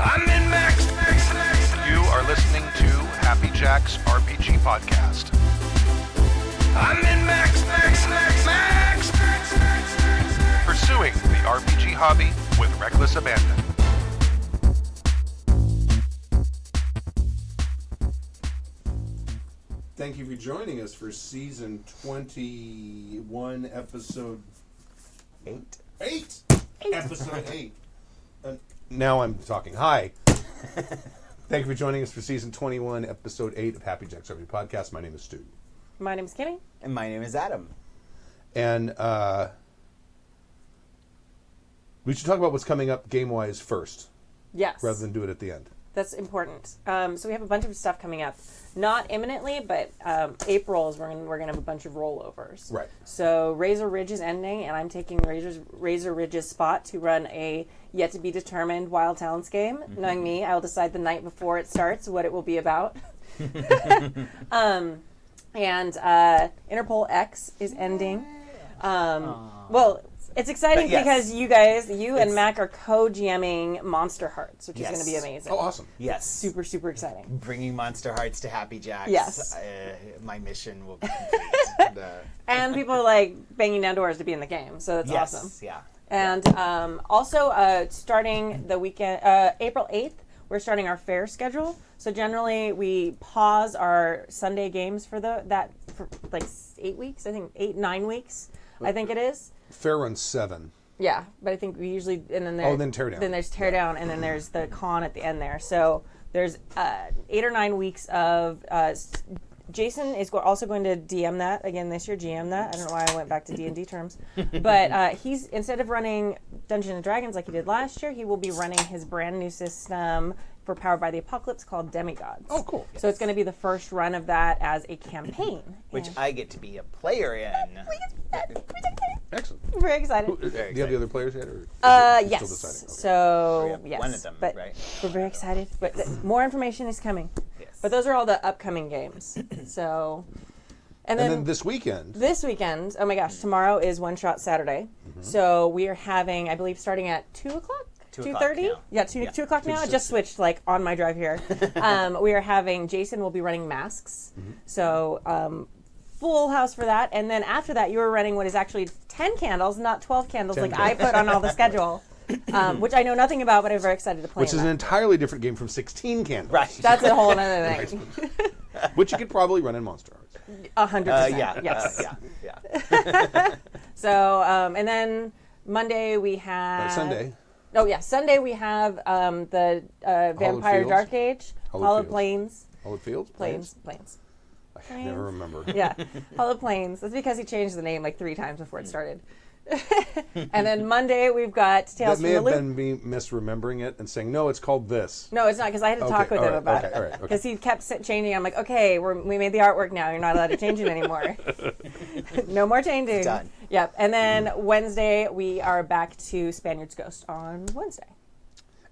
I'm in Max. You are listening to Happy Jack's RPG Podcast. I'm in Max. Pursuing the RPG hobby with reckless abandon. Thank you for joining us for season 21, episode 8. Episode 8. Now I'm talking. Hi. Thank you for joining us for season 21, episode 8 of Happy Jack's RPG Podcast. My name is Stu. My name is Kenny. And my name is Adam. And we should talk about what's coming up game-wise first. Yes. Rather than do it at the end. That's important. So we have a bunch of stuff coming up. Not imminently, but April is we're going to have a bunch of rollovers. Right. So Razor Ridge is ending, and I'm taking Razor Ridge's spot to run a yet-to-be-determined Wild Talents game. Mm-hmm. Knowing me, I will decide the night before it starts what it will be about. And Interpol X is ending. Well, it's exciting because you and Mac are co-GMing Monster Hearts, which is going to be amazing. Oh, awesome. Yes. Super, super exciting. Bringing Monster Hearts to Happy Jack's. Yes. My mission will be complete. And people are like banging down doors to be in the game, so that's awesome. Yeah. And also starting the weekend, April 8th, we're starting our fair schedule. So generally we pause our Sunday games for like 8 weeks, I think 9 weeks, I think it is. Fair runs 7. Yeah, but I think we usually, and then then Teardown. Then there's Teardown, and then there's the con at the end there. So there's 8 or 9 weeks of. Jason is also going to DM that again this year. GM that. I don't know why I went back to D&D terms, but he's, instead of running Dungeons and Dragons like he did last year, he will be running his brand new system for Powered by the Apocalypse called Demigods. Oh, cool. So it's going to be the first run of that as a campaign. Which I get to be a player in. Excellent. Very excited. Do you have the other players yet? Or yes. Still deciding? Okay. So, yes. One of them, but right? We're very excited. But more information is coming. Yes. But those are all the upcoming games. So, and then this weekend. Oh my gosh, tomorrow is One Shot Saturday. Mm-hmm. So we are having, I believe, starting at 2 o'clock? 2:30? Yeah, 2 o'clock now. I just switched like on my drive here. We are having, Jason will be running masks. Mm-hmm. So, full house for that. And then after that, you were running what is actually 10 candles, not 12 candles like I put on all the schedule. Which I know nothing about, but I'm very excited to play. Which is an entirely different game from 16 candles. Right. That's a whole other thing. Which you could probably run in Monster Hearts. 100%. Yes. Yeah. So, and then Monday we have... Sunday. Oh, yeah. Sunday we have the Vampire Dark Age. Hollowed Plains. Hollowed Fields? Plains. I never remember. Yeah. Hollowed Plains. That's because he changed the name like 3 times before it started. And then Monday we've got Tales from the Loop. That may have been me misremembering it and saying, no, it's called this. No, it's not, because I had to talk with him about it. Because he kept changing. I'm like, okay, we made the artwork now. You're not allowed to change it anymore. No more changing. It's done. Yep. And then Wednesday, we are back to Spaniard's Ghost on Wednesday.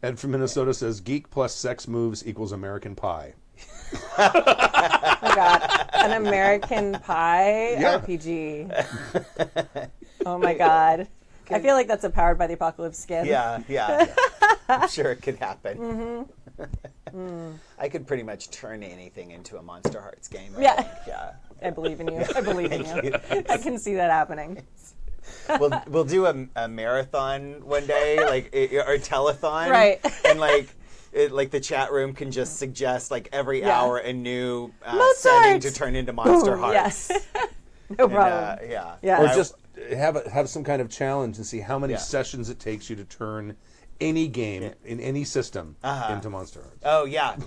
Ed from Minnesota says, geek plus sex moves equals American Pie. Oh my God. An American Pie RPG. Oh my God. I feel like that's a Powered by the Apocalypse skin. Yeah. I'm sure it could happen. Mm-hmm. I could pretty much turn anything into a Monster Hearts game. Yeah. I believe in you. I can see that happening. We'll do a marathon one day, or a telethon. Right. And the chat room can just suggest every hour a new setting to turn into Monster Hearts. Yes. No problem. Yeah. Or just have some kind of challenge and see how many sessions it takes you to turn any game in any system into Monster Hearts. Oh, yeah.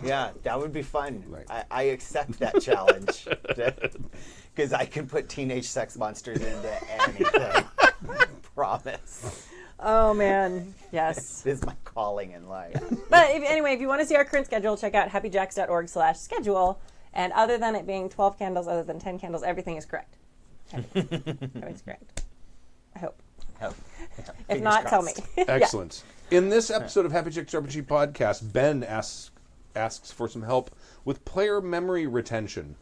That would be fun. Right. I accept that challenge. Because I can put teenage sex monsters into anything. Promise. Oh, man. Yes. This is my calling in life. But anyway, if you want to see our current schedule, check out happyjacks.org/schedule. And other than it being 12 candles, other than 10 candles, everything is correct. Everything's correct. I hope. If not, tell me. Excellent. In this episode of Happy Jack's RPG Podcast, Ben asks for some help with player memory retention.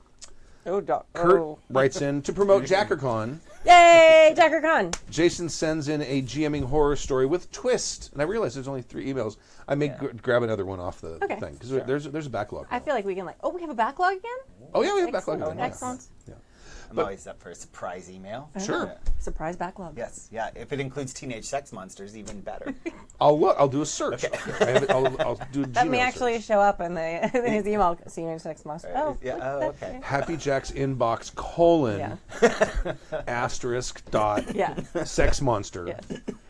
Kurt writes in, to promote JackerCon, Yay, JackerCon. Jason sends in a GMing horror story with twist, and I realize there's only 3 emails. I may grab another one off the thing because there's a backlog. I feel like we can we have a backlog again? Oh yeah, we have a backlog again. Excellent. Yeah. I'm always up for a surprise email. Sure. Yeah. Surprise backlog. Yes, yeah. If it includes teenage sex monsters, even better. I'll look. I'll do a search. Okay. I'll do a That Gmail may actually search. show up in his email. Senior sex monster. Oh, Yeah, look oh, at okay. that. Happy Jack's inbox : * dot Yeah. sex monster. Yes.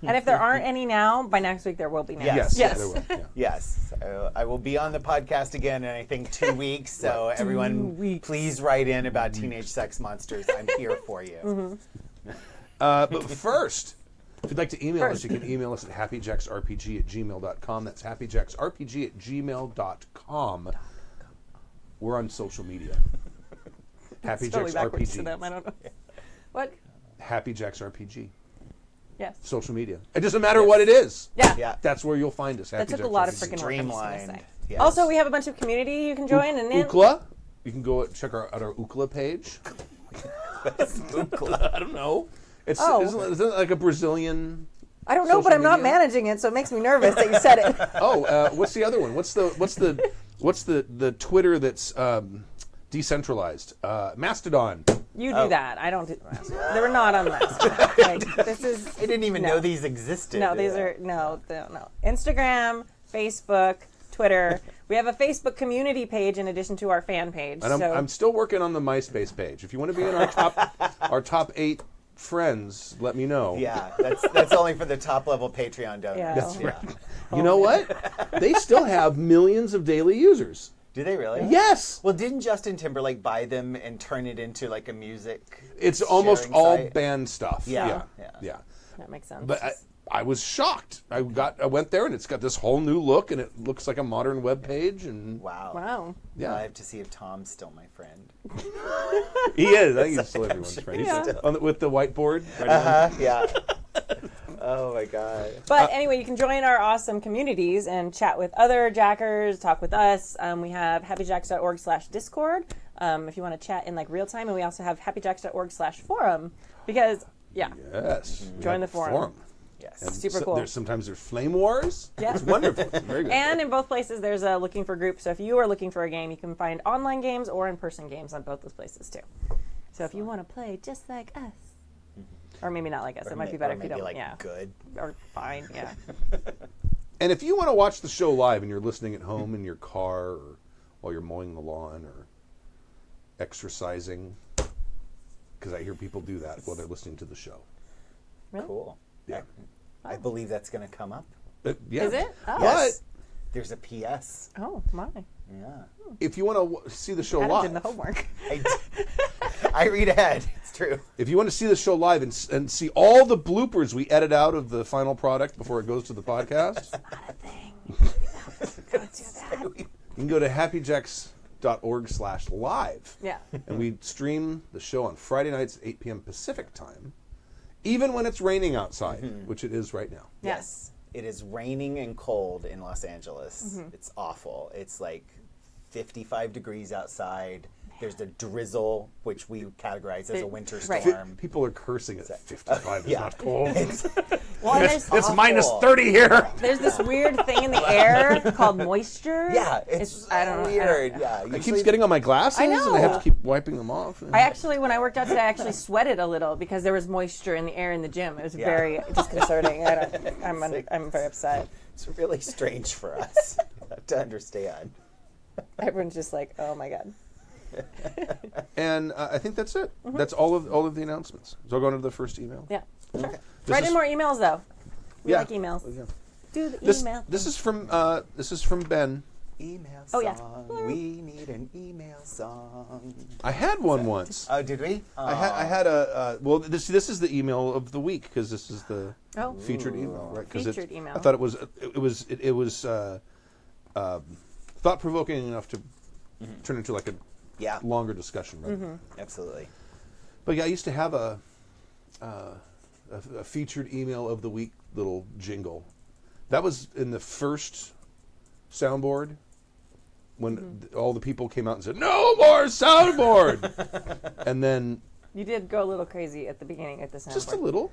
And if there aren't any now, by next week there will be now. Yes. Yes. There will, yeah. Yes, I will be on the podcast again in I think 2 weeks. So everyone, 2 weeks. please write in about teenage sex monsters. I'm here for you. But first, if you'd like to email us, you can email us at happyjacksrpg@gmail.com. That's happyjacksrpg@gmail.com. We're on social media. It's totally backwards to HappyJacksRPG. them. I don't know. What? HappyJacksRPG. Yes. Social media. It doesn't matter what it is. Yeah. Yeah, That's where you'll find us. That took a lot of HappyJacksRPG. freaking work. I'm just gonna streamlined. say. Yes. Also, we have a bunch of community you can join. And then Ookla. You can go check out our Ookla page. Ookla. I don't know. It's Oh. isn't it like a Brazilian? I don't know, but social I'm not media? managing it, so it makes me nervous that you said it. What's the other one? What's the Twitter that's decentralized? Mastodon. You do that. I don't do that. They were not on this. Like, this is. I didn't even know these existed. No, these are no. Instagram, Facebook, Twitter. We have a Facebook community page in addition to our fan page. And so I'm still working on the MySpace page. If you want to be in our top 8 friends, let me know. Yeah, that's only for the top level Patreon donors. Yeah. That's right. You know what? They still have millions of daily users. Do they really? Yes. Well, didn't Justin Timberlake buy them and turn it into like a music? It's almost sharing all site? band stuff. Yeah. Yeah. that makes sense. But I was shocked. I went there and it's got this whole new look and it looks like a modern web page and Wow. wow. yeah. I have to see if Tom's still my friend. He is. I think he's still everyone's friend. He's Yeah. with the whiteboard. Yeah. Oh my God. But anyway, you can join our awesome communities and chat with other jackers, talk with us. We have happyjacks.org/discord if you want to chat in like real time, and we also have happyjacks.org/forum because Yes. Join the forum. Yes. And Super cool. Sometimes there's flame wars. Yeah. It's wonderful. It's very good. And in both places, there's a looking for group. So if you are looking for a game, you can find online games or in-person games on both those places too. So if you want to play just like us, or maybe not like us, it might be better if you don't. Like yeah. good. Or fine. Yeah. And if you want to watch the show live and you're listening at home in your car or while you're mowing the lawn or exercising, because I hear people do that while they're listening to the show. Really? Cool. Yeah. I believe that's going to come up. Yeah. Is it? Oh. Yes. There's a PS. Oh my. Yeah. If you want to see the show Adam live, did the homework. I read ahead. It's true. if you want to see the show live and see all the bloopers we edit out of the final product before it goes to the podcast, Not a thing. Don't do that. you can go to happyjacks.org/live. Yeah. And we stream the show on Friday nights at 8 p.m. Pacific time, even when it's raining outside, which it is right now. Yes. It is raining and cold in Los Angeles. It's awful. It's like 55 degrees outside. There's a drizzle, which we categorize as a winter Right. storm. People are cursing at 55. It's yeah. not cold. Well, and It's awful. minus 30 here. there's this weird thing in the air called moisture. Yeah, it's I don't know. weird. Yeah, It keeps getting on my glasses, I and I have know. to keep wiping them off. I actually, when I worked out today, I actually sweated a little because there was moisture in the air in the gym. It was very disconcerting. I'm very upset. It's really strange for us to understand. Everyone's just like, oh my God. And I think that's it. That's all of the announcements. So I'll go into the first email. Yeah. Sure. This Write is- in more emails, though. We Yeah. like emails. Yeah. Do the This email. this is from Ben. Email Oh, yeah. song. We need an email song. I had one once. Oh, did we? I had a well. This is the email of the week because this is the Oh. featured email, right? 'Cause Featured email. I thought it was thought provoking enough to turn into like a Yeah, longer discussion. Right? absolutely. But yeah, I used to have a featured email of the week little jingle. That was in the first soundboard when all the people came out and said, "No more soundboard," and then You did go a little crazy at the beginning at the soundboard. Just a little.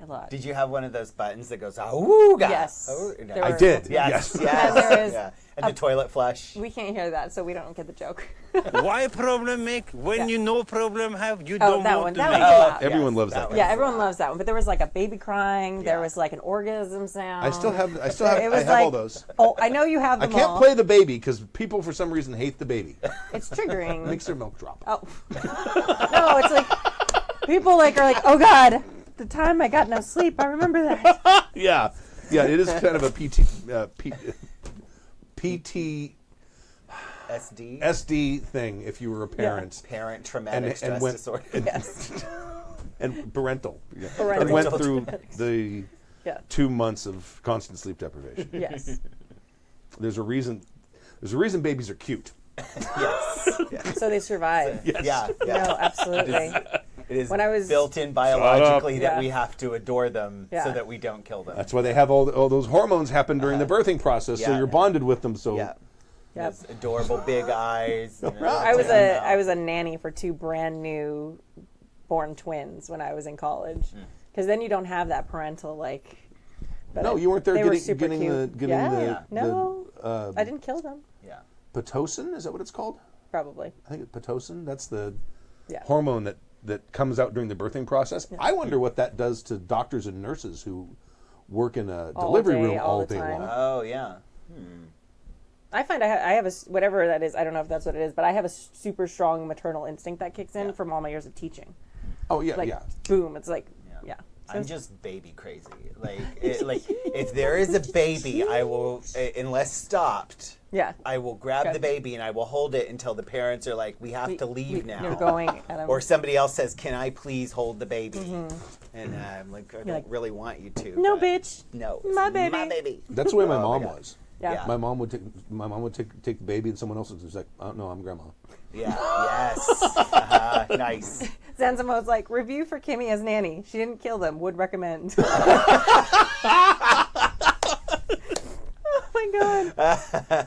A lot. Did you have one of those buttons that goes, "Awooga"? Yes. Oh, There I were did. yes, Yes. yes. And there is yeah. And the toilet flush. We can't hear that, so we don't get the joke. Why problem make when Yeah. you no problem have? You Oh, don't that want one. to That make. one's loud. Everyone Yes, loves that that. one. Yeah, everyone loves that one. But there was like a baby crying. There Yeah. was like an orgasm sound. I still have. It I was have like, all those. Oh, I know you have I them can't all. play the baby because people for some reason hate the baby. It's triggering. Makes their milk drop. Oh. No, it's like people like are like, oh God, the time I got no sleep. I remember that. Yeah, yeah. It is kind of a PT SD. SD thing if you were a parent. Parent traumatic stress went- disorder. Yes. And parental. Yeah. Parental. And went through the Yeah. 2 months of constant sleep deprivation. Yes. There's a reason babies are cute. yes. Yeah. So they survive. Yeah. Yeah. No, absolutely. It is When I was- built in biologically that Yeah. we have to adore them so Yeah. that we don't kill them. That's why they have all those hormones happen during the birthing process, so Yeah. you're bonded with them. So yeah. Yep. Those adorable big eyes. You know, I was yeah. I was a nanny for 2 brand new born twins when I was in college. Because then you don't have that parental like. But no, you weren't there they were getting super the cute. Yeah. the No. the, I didn't kill them. Yeah. Pitocin. Is that what it's called? Probably. I think it's Pitocin. That's the Yeah. hormone that comes out during the birthing process. I wonder what that does to doctors and nurses who work in a All delivery day, room all all the day time. long. Oh yeah. I find I have a whatever that is. I don't know if that's what it is, but I have a super strong maternal instinct that kicks in from all my years of teaching. Oh yeah, Like yeah. boom, it's like yeah. So I'm just baby crazy. Like if there is a baby, I will, unless stopped. yeah. I will grab Okay. the baby and I will hold it until the parents are like, "We have to leave now." You're going at 'em. Or somebody else says, "Can I please hold the baby?" And I'm like, "I don't like, really want you to." no, but bitch. No, My it's baby. My baby. That's the way my mom God. was. Yeah. Yeah. My mom would take the baby, and someone else was like, "Oh no, I'm grandma." Yeah. Yes. Nice. Zanzamo's like review for Kimmy as nanny. She didn't kill them. Would recommend. Oh my God.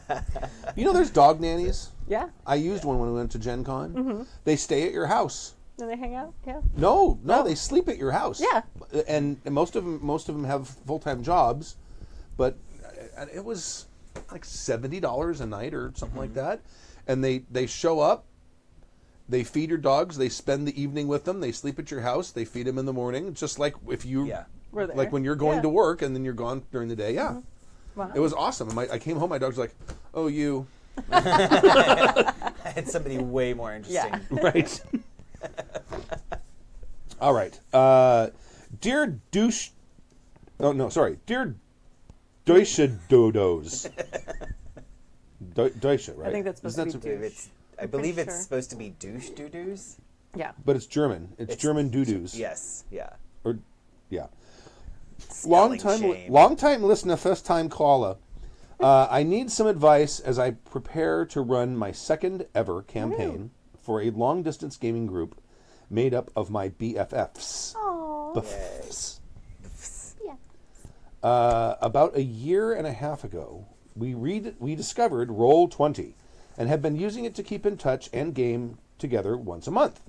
You know, there's dog nannies. Yeah. I used one when we went to Gen Con. They stay at your house. Do they hang out? Yeah. No, they sleep at your house. Yeah. And most of them have full-time jobs, but it was like $70 a night or something like that. And they show up, they feed your dogs, they spend the evening with them, they sleep at your house, they feed them in the morning, just like if you We're there. like when you're going Yeah. to work and then you're gone during the day. Yeah. Wow. It was awesome. And I came home, my dog's like, "Oh, you." I had somebody way more interesting. Yeah. Right. All right. Dear douche. Oh, no, sorry. Dear Deutsche Dodos. Deutsche, right? I think that's supposed Isn't to be that douche. I believe pretty it's sure. supposed to be douche doo-doos. Yeah. But it's German. It's German doo-doos. Yes. Yeah. Or, yeah. Spelling shame. Long time listener, first time caller. I need some advice as I prepare to run my second ever campaign for a long distance gaming group made up of my BFFs. Aww. BFFs. Yeah. About a year and a half ago, we discovered Roll20 and have been using it to keep in touch and game together once a month.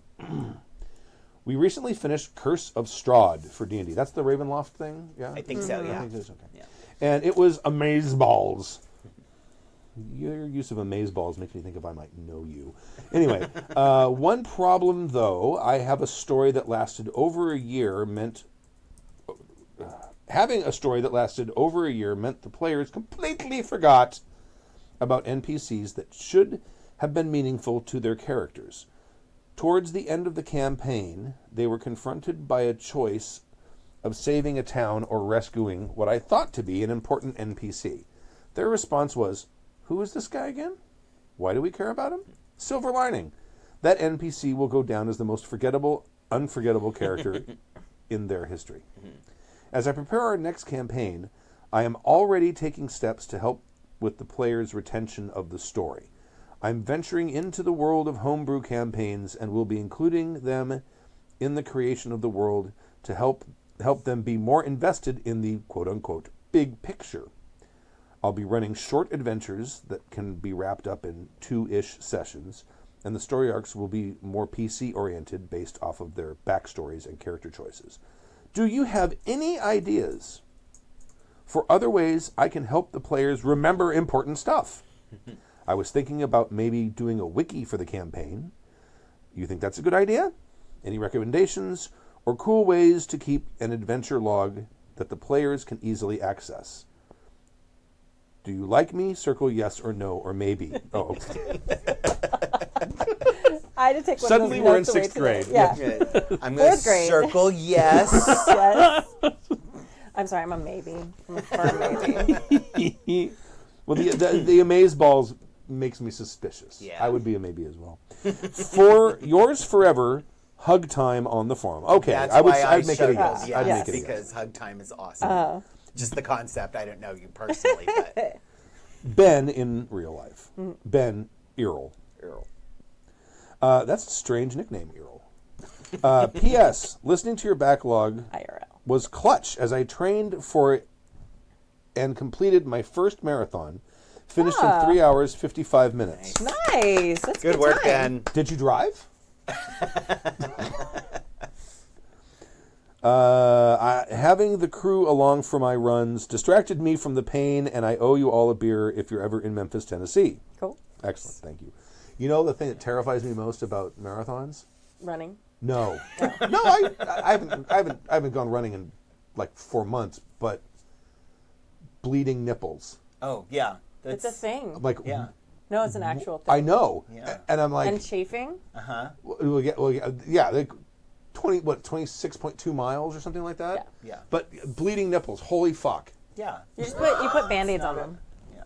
We recently finished Curse of Strahd for D&D. That's the Ravenloft thing? Yeah? I think so. I Yeah. think it is, okay. Yeah. And it was amazeballs. Your use of amazeballs makes me think if I might know you. Anyway, one problem, though, I have a story that lasted over a year meant... having a story that lasted over a year meant the players completely forgot about NPCs that should have been meaningful to their characters. Towards the end of the campaign, they were confronted by a choice of saving a town or rescuing what I thought to be an important NPC. Their response was, "Who is this guy again? Why do we care about him?" Silver lining. That NPC will go down as the most unforgettable character in their history. As I prepare our next campaign, I am already taking steps to help with the players' retention of the story. I'm venturing into the world of homebrew campaigns and will be including them in the creation of the world to help them be more invested in the quote-unquote big picture. I'll be running short adventures that can be wrapped up in 2-ish sessions, and the story arcs will be more PC-oriented based off of their backstories and character choices. Do you have any ideas for other ways I can help the players remember important stuff? I was thinking about maybe doing a wiki for the campaign. You think that's a good idea? Any recommendations or cool ways to keep an adventure log that the players can easily access? Do you like me? Circle yes or no or maybe. Oh, okay. I had to take one Suddenly of those we're in notes away 6th today. grade. Yeah. I'm going to Fourth grade. circle yes. Yes. I'm sorry, I'm a maybe. I'm a firm maybe. Well, the amaze balls makes me suspicious. Yeah. I would be a maybe as well. For yours forever, hug time on the forum. Okay, That's I'd why make it a showed yes. you I'd yes, make it a yes. because hug time is awesome. Just the concept. I don't know you personally, but Ben in real life. Ben Earl. That's a strange nickname, Earl. P.S. Listening to your backlog IRL. was clutch as I trained for it and completed my first marathon. Finished in 3 hours, 55 minutes. Nice. That's good work, time. Ben. Did you drive? Having the crew along for my runs distracted me from the pain, and I owe you all a beer if you're ever in Memphis, Tennessee. Cool. Excellent, thank you. You know the thing that terrifies me most about marathons? Running. No, no, I haven't gone running in like 4 months, but bleeding nipples. Oh yeah, It's a thing. Like, Yeah. No, it's an actual thing. I know, Yeah. and I'm like, And chafing? yeah, like 26.2 miles or something like that. Yeah. But bleeding nipples, holy fuck. Yeah. You put Band-Aids on them. Yeah.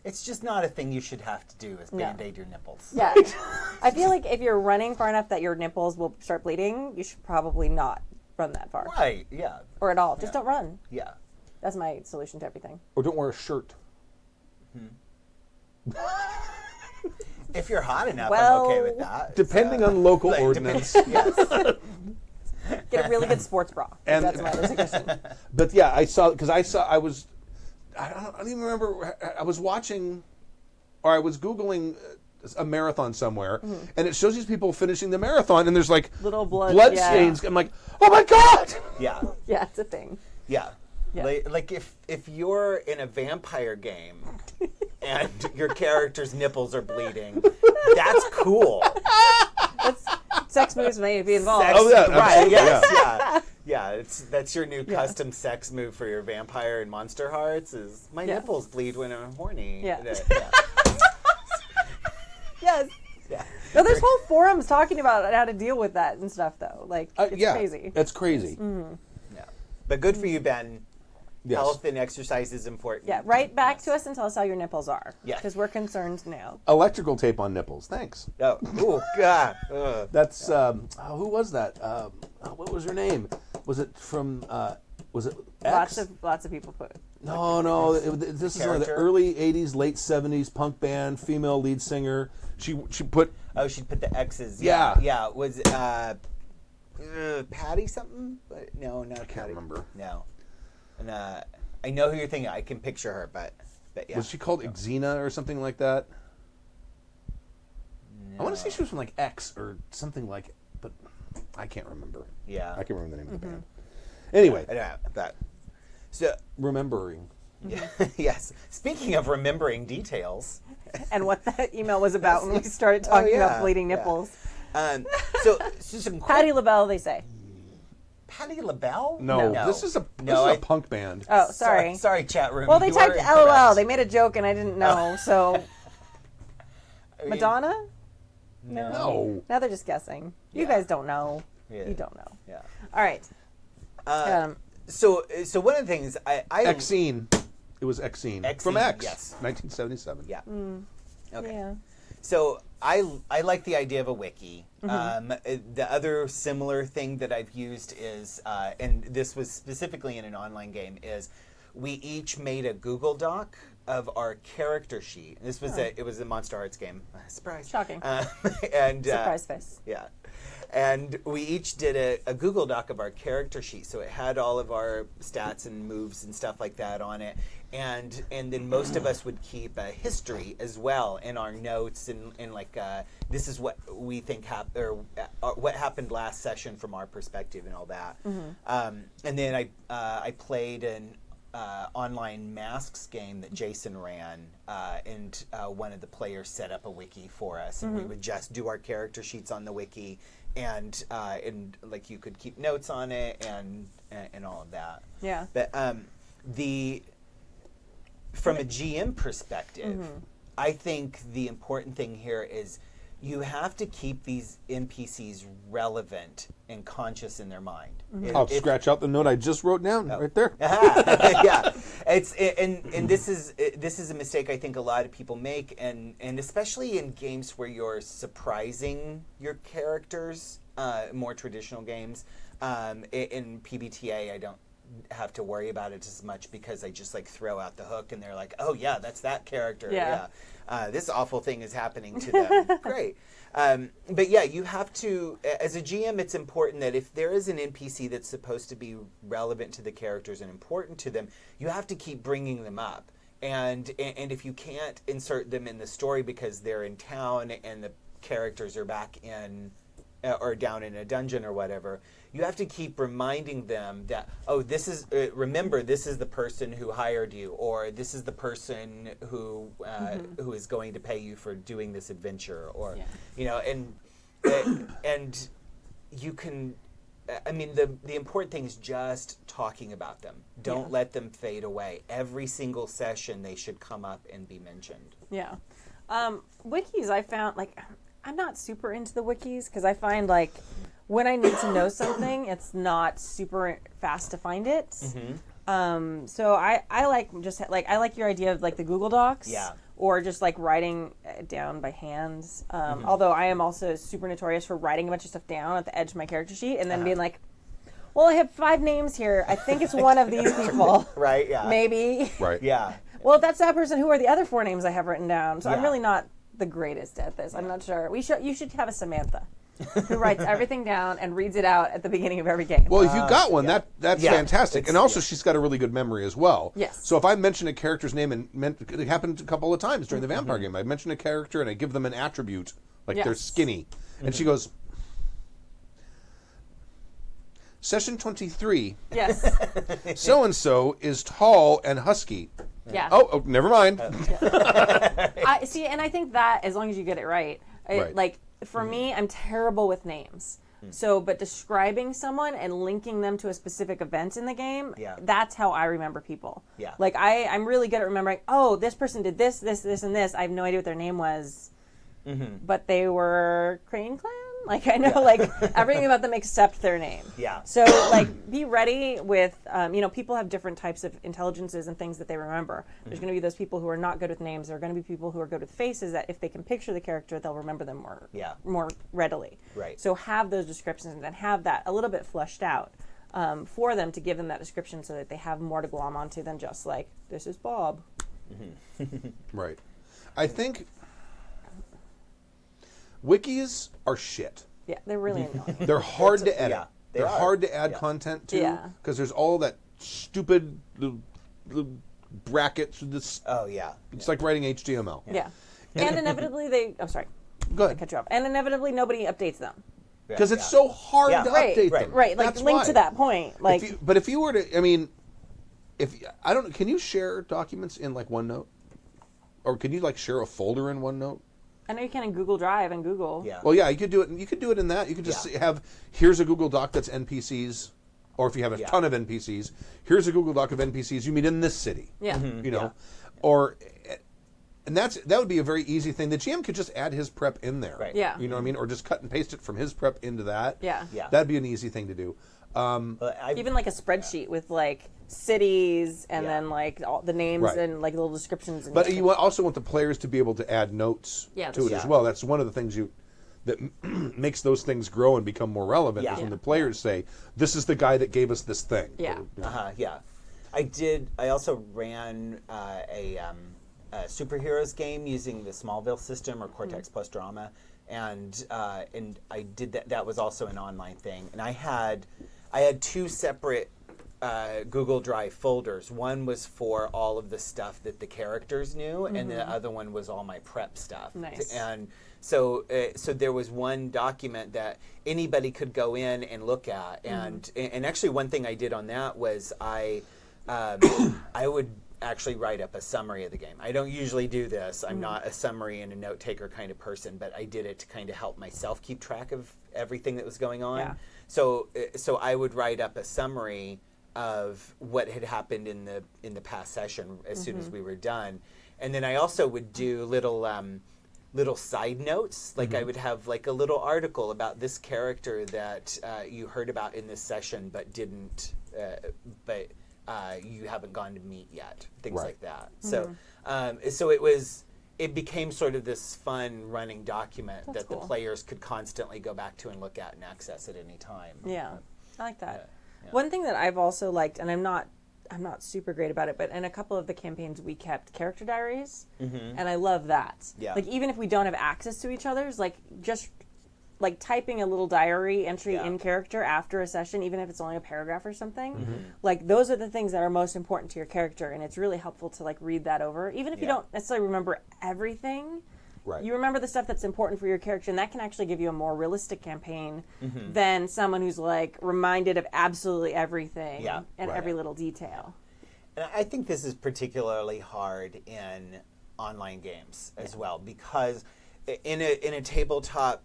It's just not a thing you should have to do is Band-Aid your nipples. Yeah. I feel like if you're running far enough that your nipples will start bleeding, you should probably not run that far. Right, yeah. Or at all. Just don't run. Yeah. That's my solution to everything. Or don't wear a shirt. If you're hot enough, Well, I'm okay with that. Depending on local ordinance. Yes. Get a really good sports bra. And- That's my other suggestion. But yeah, I don't even remember, I was watching, or I was Googling a marathon somewhere, and it shows these people finishing the marathon, and there's like Little blood, yeah. stains. I'm like, oh my God! Yeah. Yeah, it's a thing. Yeah. Yeah. Like if you're in a vampire game and your character's nipples are bleeding, that's cool. Sex moves may be involved. Sex, Oh, yeah, right? absolutely, Yes, yeah. That's your new custom sex move for your vampire and Monster Hearts. Is my nipples bleed when I'm horny? Yeah. Yeah. Yes. Yeah. No, there's whole forums talking about how to deal with that and stuff, though. Like, it's Yeah, crazy. it's crazy. Yeah. But good for you, Ben. Yes. Health and exercise is important. Yeah, write back to us and tell us how your nipples are. Yeah. Because we're concerned now. Electrical tape on nipples. Thanks. Oh, ooh, God. Ugh. That's who was that? What was her name? Was it from? Was it X? Lots of people put. No. This is one of the Character? early '80s, late '70s punk band, female lead singer. She put. Oh, she'd put the X's. Yeah. Yeah. Was it Patty something? But no, not I can't Patty. remember. No. And I know who you're thinking. I can picture her, but yeah. Was she called Xena or something like that? I want to say she was from like X or something like it, but I can't remember. Yeah. I can't remember the name of the band. Anyway, I don't know that. So remembering. yeah, yes. Speaking of remembering details, And what that email was about when we started talking about bleeding nipples. so some quick, Patty LaBelle, they say. Patty LaBelle? No, No. this is a I- punk band. Oh, sorry. Sorry, chat room. Well, they You typed are LOL. incorrect. They made a joke, and I didn't know. So, I mean, Madonna? No. Now they're just guessing. You Yeah. guys don't know. Yeah. You don't know. Yeah. All right. So one of the things I Exene. It was Exene. From Exene, X. yes. 1977. Yeah. Okay. Yeah. So I like the idea of a wiki. The other similar thing that I've used is, and this was specifically in an online game, is we each made a Google Doc our character sheet. This was it was a Monster Hearts game. Surprise! Shocking. And Surprise face. Yeah. And we each did a Google Doc of our character sheet, so it had all of our stats and moves and stuff like that on it. And then most of us would keep a history as well in our notes and like this is what we think happened or what happened last session from our perspective and all that. And then I played an online masks game that Jason ran, and one of the players set up a wiki for us, and we would just do our character sheets on the wiki, and like you could keep notes on it and all of that. Yeah. But from a GM perspective, I think the important thing here is you have to keep these NPCs relevant and conscious in their mind. I'll scratch out the note I just wrote down right there. Yeah, and this is a mistake I think a lot of people make, and especially in games where you're surprising your characters, more traditional games. In PBTA, I don't have to worry about it as much because I just like throw out the hook and they're like, oh yeah, that's that character. Yeah. This awful thing is happening to them. Great. But yeah, you have to, as a GM, it's important that if there is an NPC that's supposed to be relevant to the characters and important to them, you have to keep bringing them up. And if you can't insert them in the story because they're in town and the characters are back in or down in a dungeon or whatever, you have to keep reminding them that, oh, this is, remember, this is the person who hired you, or this is the person who is going to pay you for doing this adventure, or, you know, and you can, I mean, the important thing is just talking about them. Don't let them fade away. Every single session they should come up and be mentioned. Yeah. Wikis, I found, like, I'm not super into the wikis because I find, like, when I need to know something, it's not super fast to find it. So I like just, like, I like your idea of, like, the Google Docs. Yeah. Or just, like, writing it down by hands. Although I am also super notorious for writing a bunch of stuff down at the edge of my character sheet and then being like, well, I have 5 names here. I think it's one of these people. Right, yeah. Maybe. Right. Yeah. Well, if that's that person, who are the other 4 names I have written down? So I'm really not the greatest at this. I'm not sure. You should have a Samantha who writes everything down and reads it out at the beginning of every game. Well, if you've got one, that's fantastic. And also, she's got a really good memory as well. Yes. So if I mention a character's name, and it happened a couple of times during the vampire game, I mention a character and I give them an attribute, like they're skinny. And she goes, Session 23, so-and-so is tall and husky. Yeah. Oh, never mind. I see, and I think that as long as you get it right. Like, for me, I'm terrible with names. So, but describing someone and linking them to a specific event in the game, that's how I remember people. Yeah. Like, I'm really good at remembering, oh, this person did this, this, this, and this. I have no idea what their name was, but they were Crane Clan? Like, I know, like, everything about them except their name. Yeah. So, like, be ready with, you know, people have different types of intelligences and things that they remember. There's going to be those people who are not good with names. There are going to be people who are good with faces that if they can picture the character, they'll remember them more readily. Right. So have those descriptions and then have that a little bit fleshed out for them to give them that description so that they have more to glom onto than just, like, this is Bob. Right. I think wikis are shit. Yeah, they're really annoying. They're hard to edit. Yeah, they're hard to add content to because there's all that stupid the brackets. This it's like writing HTML. Yeah. And inevitably I'm sorry. Go ahead. Cut you off. And inevitably nobody updates them. Because it's so hard to update them. Right. Like, link to that point. Like, but if you were to, I mean, I don't. Can you share documents in like OneNote, or can you like share a folder in OneNote? I know you can in Google Drive and Google. Yeah. Well, yeah, you could do it. You could do it in that. You could just have here's a Google Doc that's NPCs, or if you have a ton of NPCs, here's a Google Doc of NPCs you meet in this city. Yeah. You know, or and that would be a very easy thing. The GM could just add his prep in there. Right. Yeah. You know what I mean, or just cut and paste it from his prep into that. Yeah. Yeah. That'd be an easy thing to do. Even like a spreadsheet with like cities and then like all the names and like little descriptions. And but you also want the players to be able to add notes to it as well. That's one of the things that makes those things grow and become more relevant is when the players say, "This is the guy that gave us this thing." Yeah. I also ran a superheroes game using the Smallville system or Cortex Plus Drama, and I did that. That was also an online thing, and I had 2 separate Google Drive folders. One was for all of the stuff that the characters knew, and the other one was all my prep stuff. Nice. And so there was one document that anybody could go in and look at, and actually one thing I did on that was I would actually write up a summary of the game. I don't usually do this. I'm not a summary and a note taker kind of person, but I did it to kind of help myself keep track of everything that was going on. Yeah. So I would write up a summary of what had happened in the past session as soon as we were done, and then I also would do little side notes. Like I would have like a little article about this character that you heard about in this session, but didn't. You haven't gone to meet yet. Things like that. So it became sort of this fun running document that the players could constantly go back to and look at and access at any time. Yeah, I like that. One thing that I've also liked, and I'm not super great about it, but in a couple of the campaigns we kept character diaries, and I love that. Yeah. Like even if we don't have access to each other's, like just like typing a little diary entry in character after a session, even if it's only a paragraph or something, like those are the things that are most important to your character, and it's really helpful to like read that over, even if you don't necessarily remember everything. Right. You remember the stuff that's important for your character, and that can actually give you a more realistic campaign than someone who's like reminded of absolutely everything and every little detail. And I think this is particularly hard in online games as well, because in a tabletop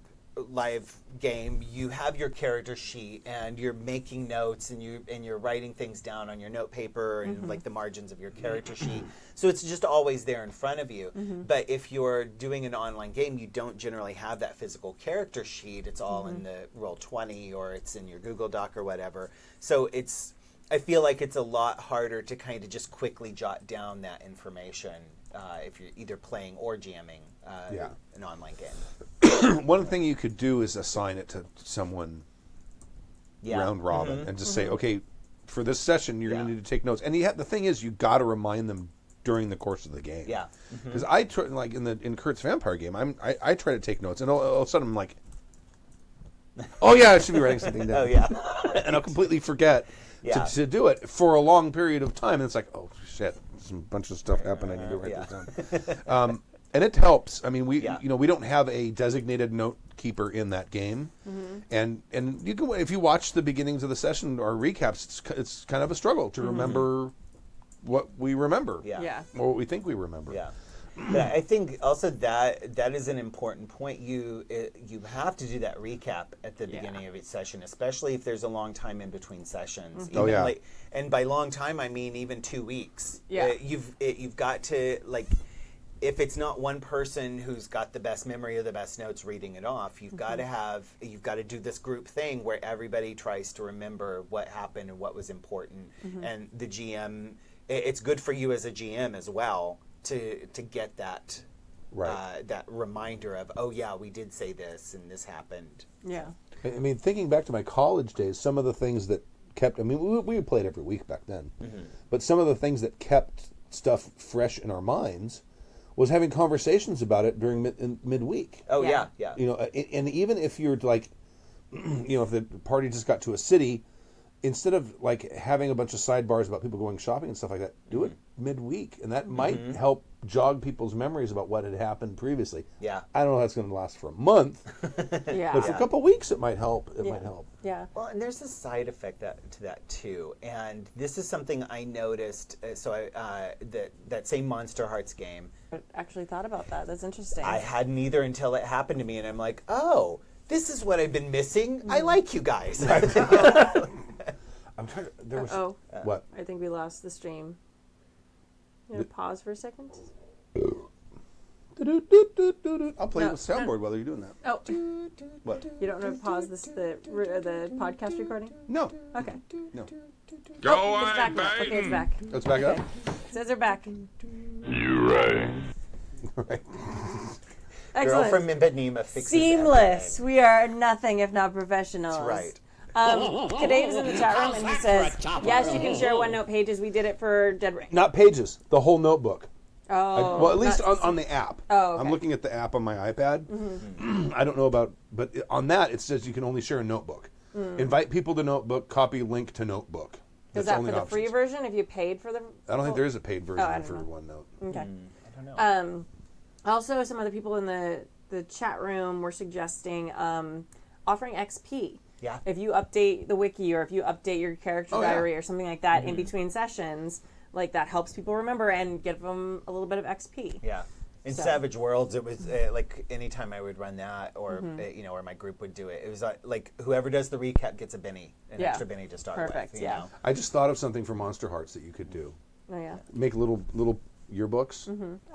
live game, you have your character sheet and you're making notes and you're writing things down on your note paper and like the margins of your character sheet. So it's just always there in front of you. But if you're doing an online game, you don't generally have that physical character sheet. It's all in the Roll20 or it's in your Google Doc or whatever. So I feel like it's a lot harder to kind of just quickly jot down that information if you're either playing or GMing an online game. One thing you could do is assign it to someone round robin and just say, okay, for this session, you're going to need to take notes. And the thing is, you got to remind them during the course of the game. Yeah. Because I try, like in Kurt's Vampire game, I try to take notes, and all of a sudden I'm like, oh yeah, I should be writing something down. And I'll completely forget to do it for a long period of time, and it's like, oh shit, there's a bunch of stuff happening. I need to write this down. And it helps. I mean, we don't have a designated note keeper in that game, and you can, if you watch the beginnings of the session or recaps, it's kind of a struggle to remember what we remember, or what we think we remember. But I think also that is an important point. You have to do that recap at the beginning of each session, especially if there's a long time in between sessions. And by long time, I mean even 2 weeks. You've got to, like, if it's not one person who's got the best memory or the best notes reading it off, you've got to do this group thing where everybody tries to remember what happened and what was important. And the GM, it's good for you as a GM as well to get that that reminder of, oh yeah, we did say this and this happened. I mean, thinking back to my college days, some of the things that kept, I mean, we played every week back then, but some of the things that kept stuff fresh in our minds was having conversations about it during midweek. Oh yeah. You know, and even if you're like, you know, if the party just got to a city, instead of like having a bunch of sidebars about people going shopping and stuff like that, do it midweek, and that might help jog people's memories about what had happened previously. I don't know if that's going to last for a month, but for a couple of weeks it might help. It might help. Well, and there's a side effect to that too, and this is something I noticed. That same Monster Hearts game. I actually thought about that. That's interesting. I hadn't either until it happened to me, and I'm like, oh, this is what I've been missing. I like you guys. I'm trying to, there was what? I think we lost the stream. You want to pause for a second? I'll play with soundboard while you're doing that. Oh. What? You don't want to pause the podcast recording? No. Okay. No. Go it's back now. Okay, it's back. Let's back up. It says they're back. You right. Right. Girl Excellent. from Ipanema fixes Seamless. everything. We are nothing if not professionals. That's right. Dave's in the chat room, and he says, yes, you can share OneNote pages. We did it for Dead Ring. Not pages, the whole notebook. Oh. Well, at least on the app. Oh, okay. I'm looking at the app on my iPad. Mm-hmm. I don't know about, but on that it says you can only share a notebook. Invite people to notebook, copy link to notebook. Is that for the free version if you paid for the... I don't think there is a paid version for know. OneNote. Okay. I don't know. Also, some other people in the chat room were suggesting offering XP. Yeah. If you update the wiki or if you update your character diary or something like that in between sessions, like that helps people remember and give them a little bit of XP. Yeah. In Savage Worlds, it was like anytime I would run that, or or my group would do it, it was like whoever does the recap gets a Benny, an extra Benny to start Perfect, with. You know? I just thought of something for Monster Hearts that you could do. Oh yeah. Make little yearbooks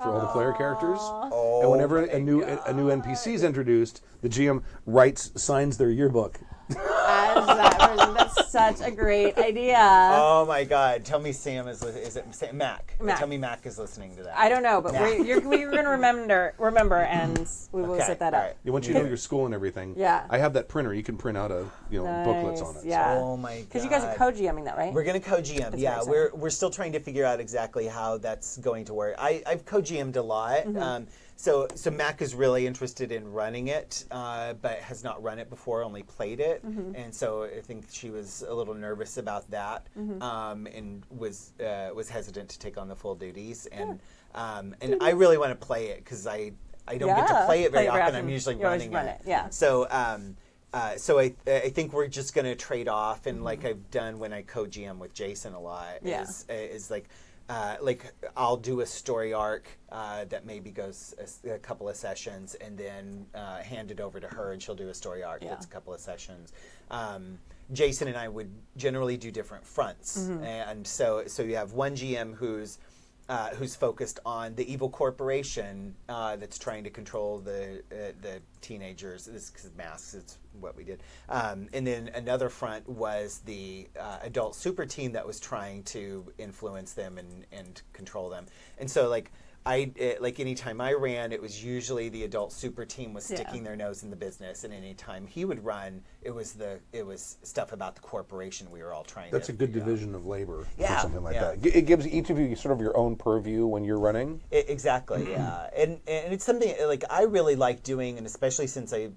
for all the player characters. Oh, and whenever a new NPC is introduced, the GM signs their yearbook. As that version, that's such a great idea. Oh my God! Tell me Sam is it Sam, Mac? Tell me Mac is listening to that. I don't know, but we're going to remember, and we will set that up. Yeah, once you know your school and everything. Yeah. I have that printer. You can print out booklets on it. Yeah. Oh my God! Because you guys are co-GMing that, right? We're going to co-GM. Yeah, we're still trying to figure out exactly how that's going to work. I've co-GM'd a lot. So Mac is really interested in running it, but has not run it before, only played it, and so I think she was a little nervous about that, and was hesitant to take on the full duties, and I really want to play it because I don't get to play it very often. I'm usually running it. Yeah. So so I think we're just going to trade off, and like I've done when I co-GM with Jason a lot, is like I'll do a story arc that maybe goes a couple of sessions, and then hand it over to her, and she'll do a story arc that's a couple of sessions. Jason and I would generally do different fronts, and so you have one GM who's focused on the evil corporation that's trying to control the teenagers. This is masks. It's what we did. And then another front was the adult super team that was trying to influence them and control them. And so like anytime I ran, it was usually the adult super team was sticking their nose in the business, and anytime he would run, it was stuff about the corporation we were all trying. That's a good division of labor for something like that. Yeah. It gives each of you sort of your own purview when you're running. Exactly, yeah, and it's something like I really like doing, and especially since I'm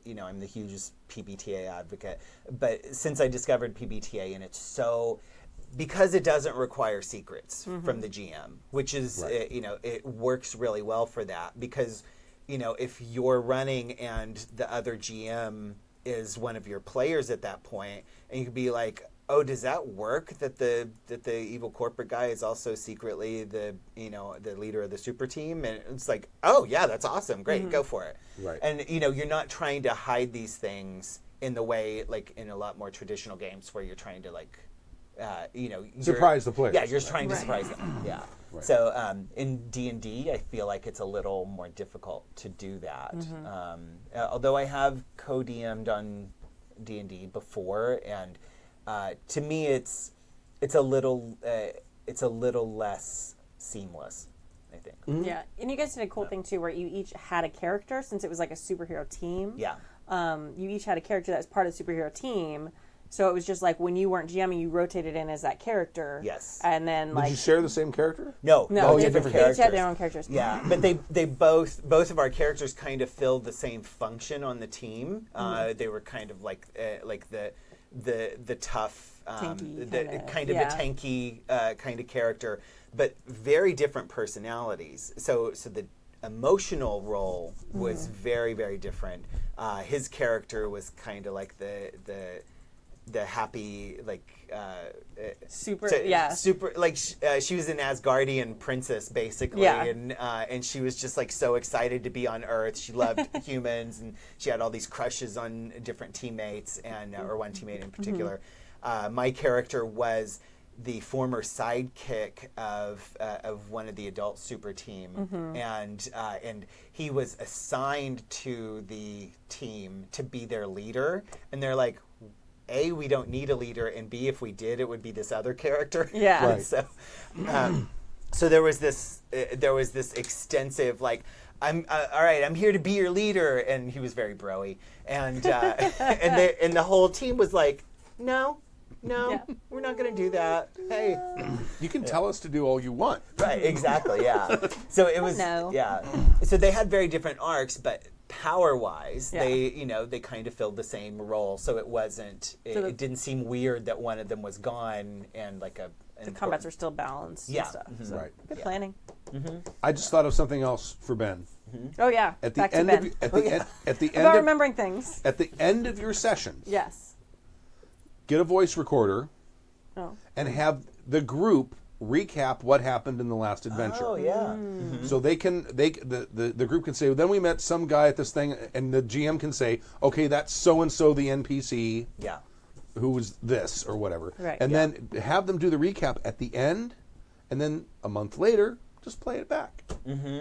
the hugest PBTA advocate, but since I discovered PBTA, and it's so. Because it doesn't require secrets from the GM, which is, it works really well for that. Because, if you're running and the other GM is one of your players at that point, and you could be like, oh, does that work? That the evil corporate guy is also secretly the leader of the super team, and it's like, oh yeah, that's awesome, great, go for it. Right. And you're not trying to hide these things in the way like in a lot more traditional games where you're trying to like. Surprise the players. Yeah, you're trying to surprise them. Yeah. Right. So in D&D, I feel like it's a little more difficult to do that. Although I have co-DM'd on D&D before, and to me, it's a little less seamless, I think. Yeah, and you guys did a cool thing too, where you each had a character, since it was like a superhero team. Yeah. You each had a character that was part of the superhero team. So it was just like when you weren't GMing, you rotated in as that character. Yes. And then Did you share the same character? No, different characters. They each had their own characters. Yeah, but they both of our characters kind of filled the same function on the team. They were kind of like the tough, tanky a tanky kind of character, but very different personalities. So the emotional role was very, very different. His character was kind of like the happy, like super like she was an Asgardian princess basically, and she was just like so excited to be on Earth. She loved humans, and she had all these crushes on different teammates, and or one teammate in particular. My character was the former sidekick of one of the adult super team, and he was assigned to the team to be their leader, and they're like, A, we don't need a leader, and B, if we did, it would be this other character. Yeah. Right. So, so there was this extensive like, I'm all right. I'm here to be your leader, and he was very broy, and and the whole team was like, no, we're not going to do that. Hey, You can tell us to do all you want. right, exactly, yeah. So it was, yeah. So they had very different arcs, but power-wise, they kind of filled the same role. So it wasn't. It didn't seem weird that one of them was gone, and like the combats are still balanced and stuff. So Right. good planning. I just thought of something else for Ben. Oh yeah. At the Back end to of Ben. at the end About of remembering things. at the end of your session, Yes. get a voice recorder Oh. and have the group recap what happened in the last adventure. Oh yeah. So the group can say, well, then we met some guy at this thing, and the GM can say, okay, that's so and so the NPC Yeah. who was this or whatever, Right. and then have them do the recap at the end, and then a month later, just play it back.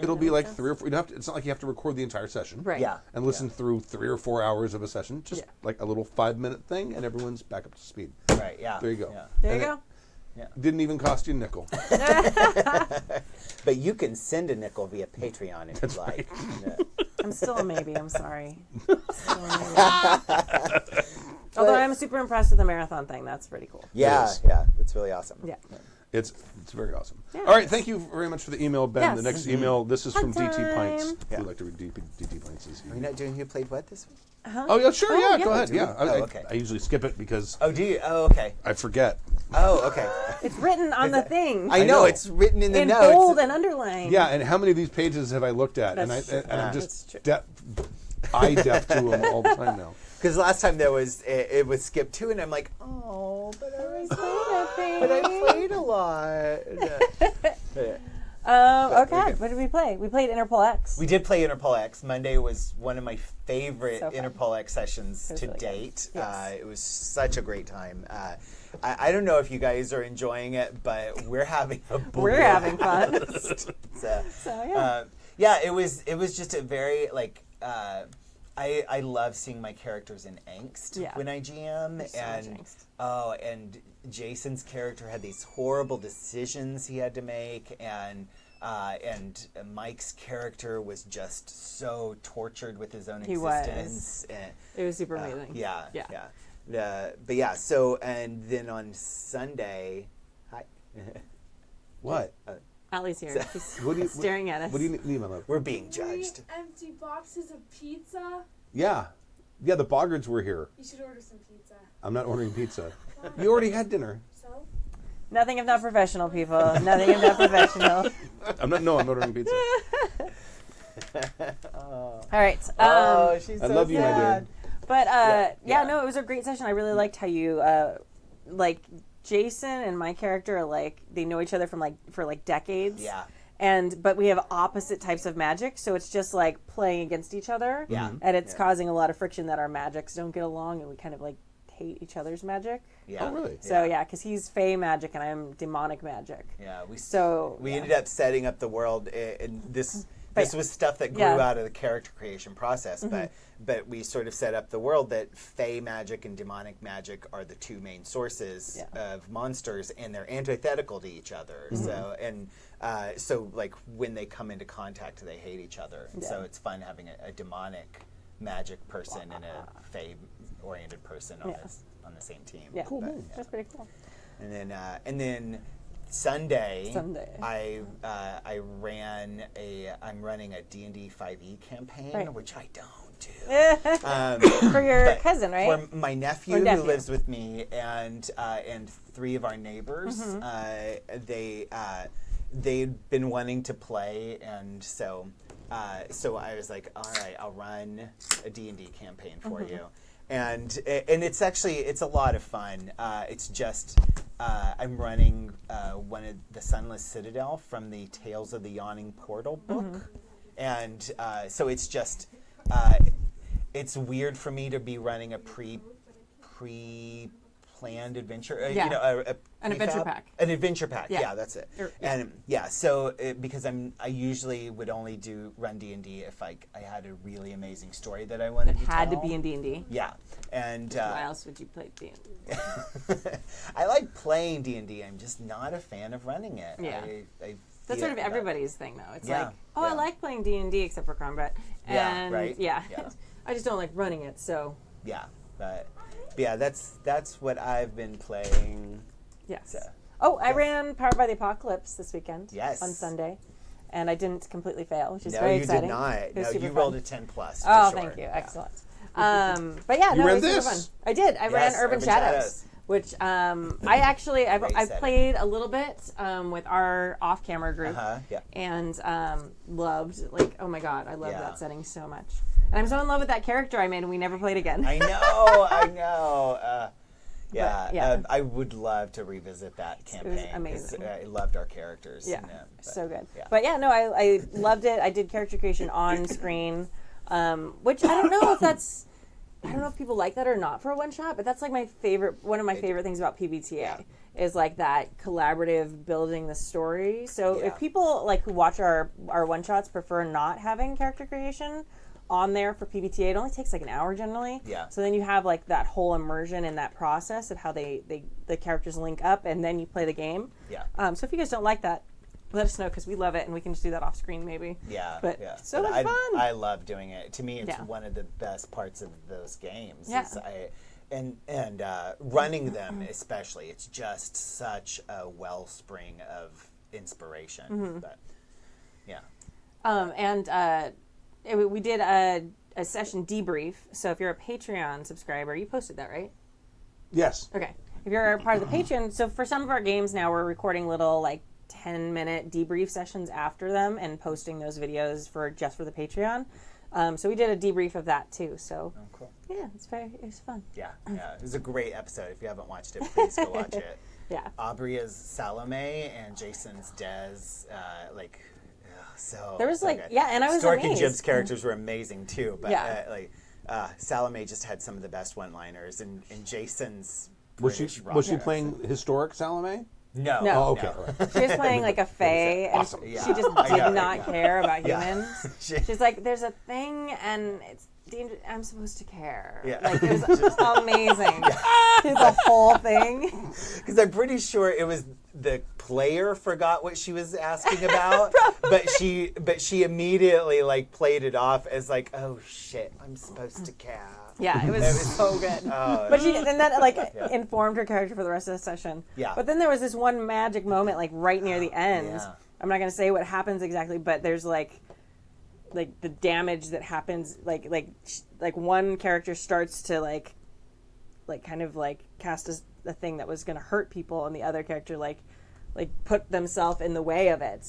It'll be like 3 or 4. You don't have to, it's not like you have to record the entire session, Right. Yeah. and listen through 3 or 4 hours of a session. Just like a little 5-minute thing, and everyone's back up to speed. Right. Yeah. There you go. Yeah. There you And go. Didn't even cost you a nickel. But you can send a nickel via Patreon if you'd like. Yeah. I'm still a maybe. I'm sorry. Still a maybe. Although I'm super impressed with the marathon thing. That's pretty cool. Yeah. is. Yeah. It's really awesome. Yeah. It's very awesome. Yeah. All right, thank you very much for the email, Ben. Yes. The next email, this is from Fun DT Pints. time. If you'd like to read DT Pints this Are we evening. not doing Who Played What this week? Oh, yeah, sure, yeah, yeah. go ahead. Do we? Yeah, Oh, okay. I usually skip it because Oh, do you? Oh, okay. I forget. Oh, okay. It's written on the thing. I know, it's written in the in notes. bold and underlined. Yeah, and how many of these pages have I looked at? That's true. And I'm That's just true. eye deaf to them all the time now. Because last time there was it was skipped too, and I'm like, oh, but I played a lot. Okay. What did we play? We played Interpol X. We did play Interpol X. Monday was one of my favorite So fun. Interpol X sessions It was to really good. date. Yes. It was such a great time. I don't know if you guys are enjoying it, but we're having a blast. We're having fun. So, yeah. yeah, it was just a very like. I love seeing my characters in angst Yeah. when I GM, There's so much and angst. and Jason's character had these horrible decisions he had to make, and Mike's character was just so tortured with his own He was. existence. And, It was super amazing. yeah, Yeah. yeah. But yeah, so and then on Sunday, hi. What? Allie's here. She's What do you, staring at us. What do you need, my love? We're being judged. 3 empty boxes of pizza. Yeah. Yeah, the Boggards were here. You should order some pizza. I'm not ordering pizza. You already had dinner. So? Nothing if not professional, people. Nothing if not professional. I'm not ordering pizza. All right. Oh, she's I so love you, my sad. dear. But yeah. no, it was a great session. I really liked how you like Jason and my character are like they know each other for decades. Yeah. But we have opposite types of magic, so it's just like playing against each other. Yeah. And it's Yeah. causing a lot of friction that our magics don't get along, and we kind of like hate each other's magic. Yeah. Oh, really? So yeah, because he's fey magic and I'm demonic magic. Yeah, we yeah. ended up setting up the world, and this But- was stuff that grew yeah. out of the character creation process. But we sort of set up the world that fey magic and demonic magic are the two main sources Yeah. of monsters, and they're antithetical to each other. So like when they come into contact, they hate each other. And so Yeah. it's fun having a demonic magic person and a fey oriented person on Yeah. on the same team. Yeah. Cool. But, Cool. That's pretty cool. and then Sunday. I'm running a D&D 5e campaign, Right. which I don't do. For your But cousin, right? For my nephew, Or who nephew. lives with me, and 3 of our neighbors. Mm-hmm. They'd been wanting to play, and so I was like, all right, I'll run a D&D campaign for Mm-hmm. you. And it's a lot of fun. It's just I'm running one of the Sunless Citadel from the Tales of the Yawning Portal book, Mm-hmm. and so it's just it's weird for me to be running a pre-planned adventure. Yeah. An adventure pack. An adventure pack. Yeah. Yeah, that's it. Yeah. And yeah, so because I usually would only run D&D if I had a really amazing story that I wanted to Had to tell. be in D&D. Yeah, and Why else would you play D&D? I like playing D&D. I'm just not a fan of running it. Yeah. I That's Yeah, sort of everybody's thing, though. It's Yeah, like, oh, I yeah. like playing D&D except for combat. Yeah, And right? yeah. Yeah. I just don't like running it, so Yeah, but yeah, that's what I've been playing. yes. So, Oh, I ran Powered by the Apocalypse this weekend. Yes. On Sunday. And I didn't completely fail, which is no, very you exciting. did not. It was No, super you fun. rolled a 10 plus. Oh, for sure. thank you. Yeah. Excellent. But yeah, You no, ran it was super this? fun. I did. I ran Urban Shadows. Which I actually I've setting. played a little bit with our off-camera group Yeah. and loved, like, oh my god, I love Yeah. that setting so much, and I'm so in love with that character I made and we never played again. I know. Yeah, But, yeah. I would love to revisit that campaign. 'Cause, amazing. I loved our characters. Yeah, but, so good. Yeah. But yeah, no, I loved it. I did character creation on screen, which I don't know if that's. I don't know if people like that or not for a one shot, but that's like one of my favorite things about PBTA is like that collaborative building the story. So Yeah. if people like who watch our one shots prefer not having character creation on there for PBTA, it only takes like an hour generally. Yeah. So then you have like that whole immersion in that process of how the characters link up, and then you play the game. Yeah. So if you guys don't like that, let us know because we love it and we can just do that off screen maybe. Yeah, But yeah. so But much fun. I love doing it. To me, it's Yeah. one of the best parts of those games. Yeah. And running them especially, it's just such a wellspring of inspiration. Mm-hmm. But yeah, We did a session debrief. So if you're a Patreon subscriber, you posted that, right? Yes. Okay. If you're a part of the Patreon, so for some of our games now, we're recording little like 10-minute debrief sessions after them and posting those videos just for the Patreon. So we did a debrief of that too. So cool. yeah, it's fun. Yeah, it was a great episode. If you haven't watched it, please go watch it. Yeah. Aubrey is Salome and Jason's Dez. So There was so like good. and I was Stork and amazed. Jim's characters were amazing too. But Yeah. Salome just had some of the best one-liners, and Jason's Was she British was she rock playing accent. historic Salome? No. No. Oh, okay. No. All right. She was playing like a fae, and Awesome. Yeah. she just I know, did not care about Yeah. humans. She- She's like, "There's a thing, and it's dangerous. I'm supposed to care." Yeah. Like it was amazing. The whole thing. Because I'm pretty sure it was the player forgot what she was asking about, but she immediately like played it off as like, oh shit, I'm supposed to care. Yeah, it was so good. But then that like informed her character for the rest of the session. Yeah. But then there was this one magic moment like right near the end. Yeah. I'm not gonna say what happens exactly, but there's like the damage that happens like one character starts to like kind of like cast a thing that was gonna hurt people, and the other character like put themselves in the way of it,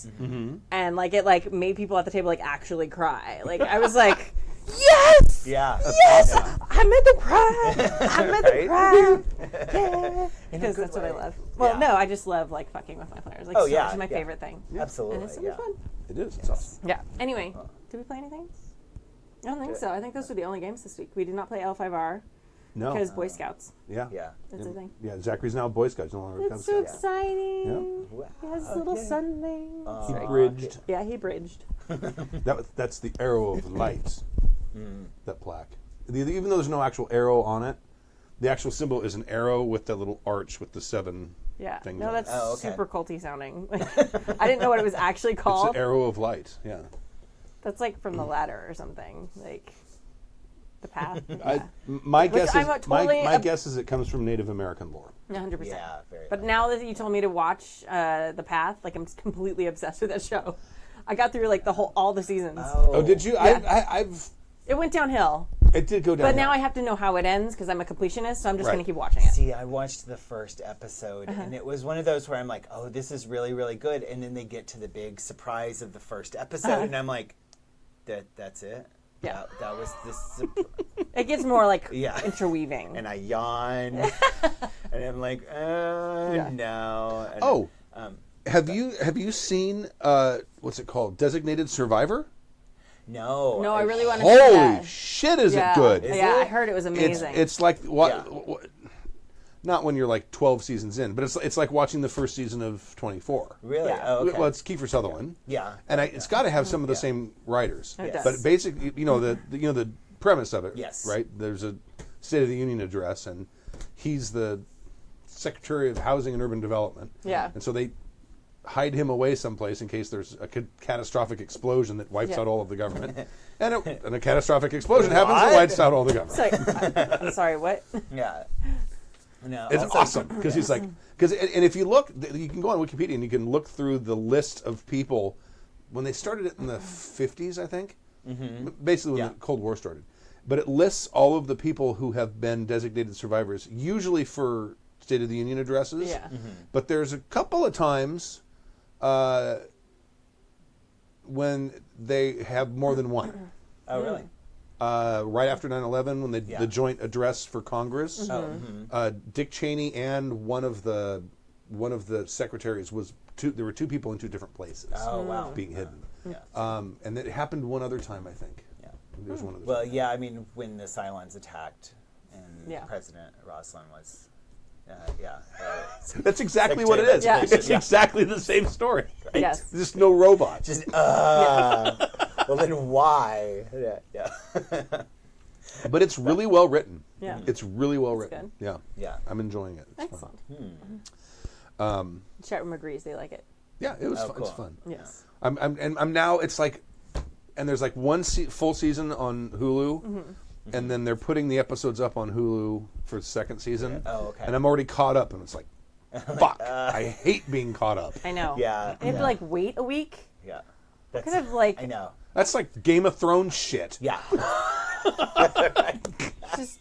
and like it like made people at the table like actually cry. Like I was like, yes, Yeah. yes, Yeah. I made them cry. I made them Right? cry. Yeah, In a because good that's what I way. love. Well, Yeah. no, I just love like fucking with my players. Like, Oh, so yeah, much. It's my yeah. favorite thing. Absolutely. And it's so yeah. much fun. It is. It's awesome. Yeah. Anyway, did we play anything? I don't think so. I think those were the only games this week. We did not play L5R No. because Boy Scouts. Yeah. Yeah. That's the thing. Yeah. Zachary's now a Boy Scout. He's no longer a Cub It's so Scout. exciting. Wow. He has his little Sunday. He Aw. bridged. Yeah, he bridged. That's the arrow of light. That plaque. Even though there's no actual arrow on it, the actual symbol is an arrow with that little arch with the 7 Yeah. things. No, on that's it. Oh, okay. super culty sounding. I didn't know what it was actually It's called. an arrow of light. Yeah. That's like from the ladder or something. Like the path. My guess is I'm totally my guess is it comes from Native American lore. 100%. Yeah. Very. But now that you told me to watch The Path, like I'm completely obsessed with that show. I got through like all the seasons. Oh, did you? Yeah. I've. It went downhill. It did go down. But now I have to know how it ends because I'm a completionist, so I'm just Right. going to keep watching it. See, I watched the first episode, and it was one of those where I'm like, oh, this is really, really good. And then they get to the big surprise of the first episode, and I'm like, that's it? Yeah. That was this. It gets more like Yeah. interweaving. And I yawn, and I'm like, no. And, Oh, have you seen what's it called? Designated Survivor? no. No, I really want to see Holy that. shit! Is Yeah. it good? Yeah, it? I heard it was amazing. It's like what? Yeah. Not when you're like 12 seasons in, but it's like watching the first season of 24. Really? Yeah. Oh, okay. Well, it's Kiefer Sutherland. Yeah. And it's got to have some of the same writers. It does. But basically, the premise of it, Yes. right? There's a State of the Union address, and he's the Secretary of Housing and Urban Development. Yeah. And so they hide him away someplace in case there's a catastrophic explosion that wipes out all of the government. And a catastrophic explosion happens and wipes out all the government. It's like, I'm sorry, what? Yeah. No, It's also- awesome because he's like, and if you look, you can go on Wikipedia and you can look through the list of people when they started it in the 50s, I think, basically when the Cold War started. But it lists all of the people who have been designated survivors, usually for State of the Union addresses. Yeah. But there's a couple of times when they have more than one. Oh, really? Right after 9/11, when the joint address for Congress, Dick Cheney and one of the secretaries there were two people in two different places. Oh, wow. Being hidden. Yeah. And it happened one other time, I think. Yeah. There's one other Well, time. yeah, I mean, when the Cylons attacked and Yeah. President Roslin was, That's exactly what it is. Yeah. It's exactly the same story. Right? Yes. Just no robots. just, well, then why? Yeah. But it's really well written. Yeah. It's really well written. good. Yeah. Yeah. I'm enjoying it. It's Excellent. fun. Chat room agrees. They like it. Yeah, it was fun. cool. It's fun. Yes. I'm now. It's like, and there's like one full season on Hulu, and then they're putting the episodes up on Hulu for the second season. Oh, okay. And I'm already caught up, and it's like, fuck, I hate being caught up. I know. Yeah. You have to like wait a week. Yeah. That's, Kind of like I know. That's like Game of Thrones shit. Yeah. just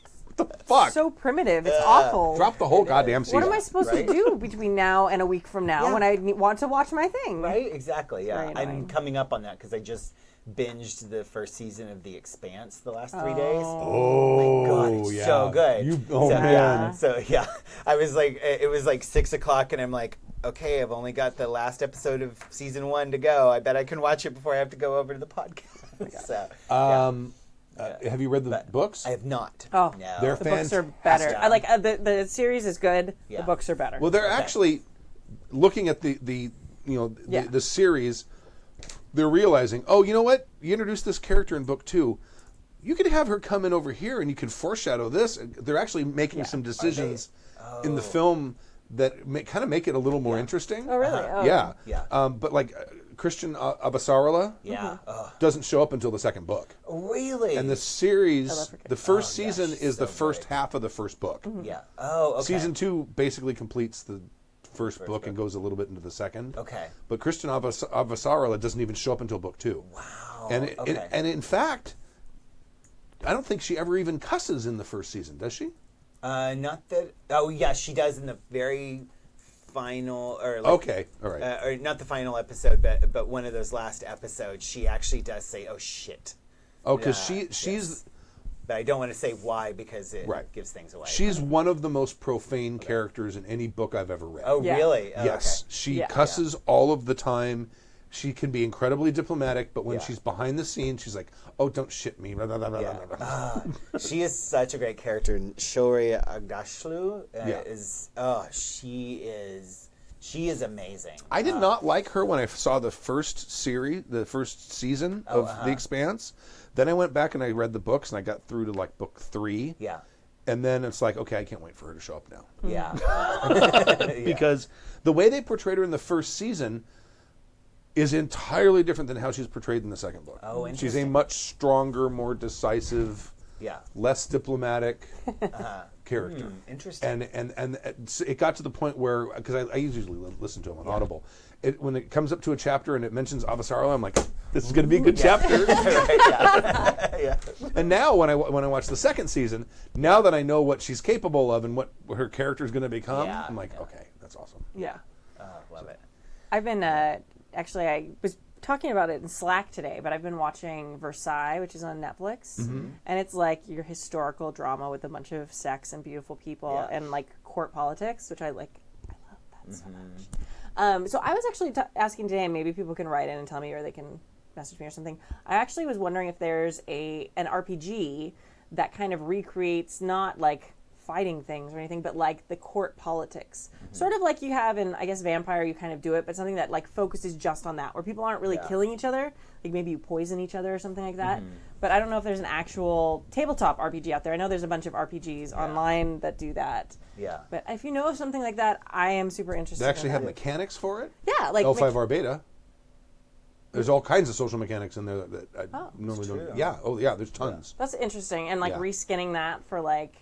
Fuck. so primitive. It's awful. Drop the whole goddamn season. What am I supposed Right? to do between now and a week from now Yeah. when I want to watch my thing? Right? Exactly. Yeah. Very I'm annoying. coming up on that because I just binged the first season of The Expanse the last 3 days. Oh, My God, it's yeah. so good. Oh, so, man. Yeah. So yeah, I was like, it was like 6 o'clock, and I'm like, okay, I've only got the last episode of season 1 to go. I bet I can watch it before I have to go over to the podcast. So, Have you read the books? I have not. Oh, No. They're the books are better. Yeah. I like the series is good. Yeah. The books are better. Well, they're actually looking at the Yeah. the series. They're realizing, oh, you know what? You introduced this character in book 2. You could have her come in over here, and you could foreshadow this. They're actually making some decisions in the film that kind of make it a little more interesting. oh, really? Oh. Yeah. Yeah. But like Christian Avasarala Yeah. doesn't show up until the second book. Really? And the series, love her the first yeah, season she's is the so first great. half of the first book. Yeah. Oh, okay. Season 2 basically completes the first book and goes a little bit into the second. Okay. But Christian Avasarala doesn't even show up until book 2. Wow. And okay. and in fact, I don't think she ever even cusses in the first season, does she? Not that. Oh, yeah, she does in the very final, or like, Okay, all right. or not the final episode, but one of those last episodes. She actually does say, "Oh shit," Oh, because yeah, she's yes. but I don't want to say why because it Right. gives things away. she's one of the most profane characters in any book I've ever read. Oh, Yeah. really? Oh, Yes, okay. she Yeah. cusses all of the time. She can be incredibly diplomatic, but when Yeah. she's behind the scenes, she's like, "Oh, don't shit me." Blah, blah, blah, blah, Yeah. blah, blah. She is such a great character. And Shoria Agdashlu Yeah. she is amazing. I did not like her when I saw the first season of The Expanse. Then I went back and I read the books and I got through to like book 3. Yeah. And then it's like, okay, I can't wait for her to show up now. Yeah. Because the way they portrayed her in the first season is entirely different than how she's portrayed in the second book. Oh, She's a interesting. much stronger, more decisive, Yeah. less diplomatic character. Interesting. And it got to the point where, because I usually listen to them on Audible, when it comes up to a chapter and it mentions Avasarala, I'm like, this is going to be a good chapter. yeah. And now when I watch the second season, now that I know what she's capable of and what her character is going to become, Yeah. I'm like, okay, that's awesome. Yeah. Love it. I've been actually I was talking about it in Slack today, but I've been watching Versailles, which is on Netflix, and it's like your historical drama with a bunch of sex and beautiful people Yeah. and like court politics, which I like. I love that so much. So I was actually asking today, and maybe people can write in and tell me, or they can message me or something. I actually was wondering if there's an RPG that kind of recreates not like fighting things or anything, but like the court politics. Sort of like you have in, I guess, Vampire, you kind of do it, but something that like focuses just on that, where people aren't really killing each other. Like maybe you poison each other or something like that. But I don't know if there's an actual tabletop RPG out there. I know there's a bunch of RPGs online that do that. Yeah. But if you know of something like that, I am super interested. They actually in have that. mechanics for it. Yeah, like L5R beta. There's all kinds of social mechanics in there that I normally don't. Yeah. Oh, yeah. There's tons. That's interesting, and like reskinning that for like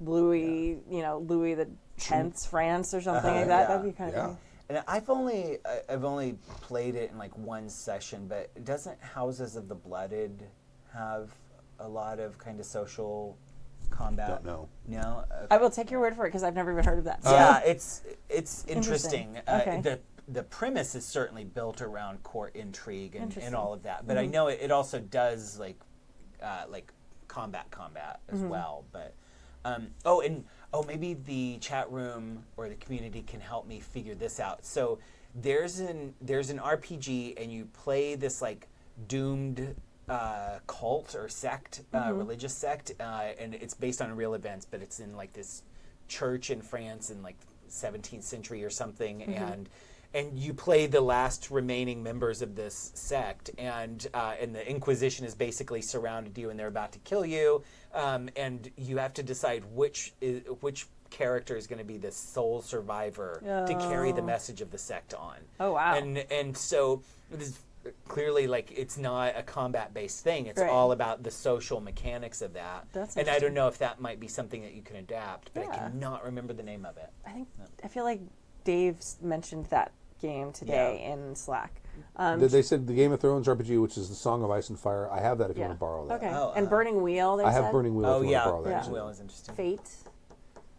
Louis, Louis the Tenth's France or something like that. That'd be kind of cool. And I've only played it in like one session, but doesn't Houses of the Blooded have a lot of kind of social combat? Don't know. No. Okay. I will take your word for it because I've never even heard of that. So. Yeah, it's interesting. Okay. The premise is certainly built around court intrigue and all of that, but I know it also does like combat as well. But maybe the chat room or the community can help me figure this out. So there's an RPG, and you play this like doomed cult or sect, religious sect, and it's based on real events, but it's in like this church in France in like 17th century or something, and you play the last remaining members of this sect, and the Inquisition has basically surrounded you, and they're about to kill you, and you have to decide which character is going to be the sole survivor to carry the message of the sect on. Oh wow! And so this is clearly like it's not a combat-based thing. It's all about the social mechanics of that. And I don't know if that might be something that you can adapt, but I cannot remember the name of it. I feel like Dave mentioned that game today in Slack. They said the Game of Thrones RPG, which is the Song of Ice and Fire. I have that if you want to borrow that. Okay. And Burning Wheel. I have Burning Wheel. Oh if you want to borrow that. Burning Wheel is interesting. Fate.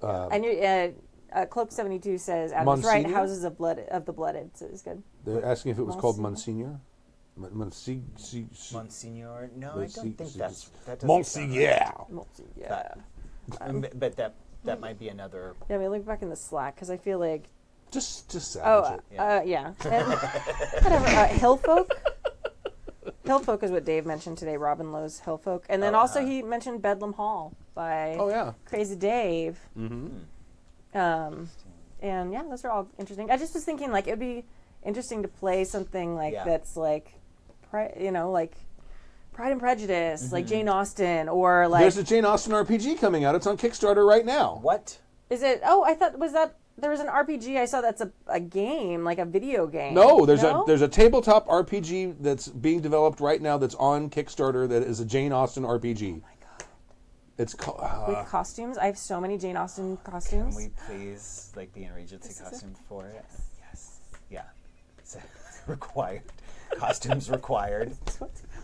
And Cloak 72 says, Adam's right, Houses of the Blooded is good. They're asking if it was called Monsignor. Monsignor? No, I don't think that doesn't Monsignor. But that might be another. Yeah, we look back in the Slack because I feel like. Just savage it. Yeah. And, whatever. Hillfolk. Hillfolk is what Dave mentioned today. Robin Lowe's Hillfolk, and then also he mentioned Bedlam Hall by Crazy Dave. And yeah, those are all interesting. I just was thinking like it would be interesting to play something like that's like, like Pride and Prejudice, like Jane Austen, or like. There's a Jane Austen RPG coming out. It's on Kickstarter right now. What? Is it? Oh, I thought there was an RPG I saw that's a game, like a video game. No, there's a tabletop RPG that's being developed right now that's on Kickstarter that is a Jane Austen RPG. Oh my god. It's with costumes. I have so many Jane Austen costumes. Can we please be in Regency costume for it? Yes. Yeah. It's required. Costumes required.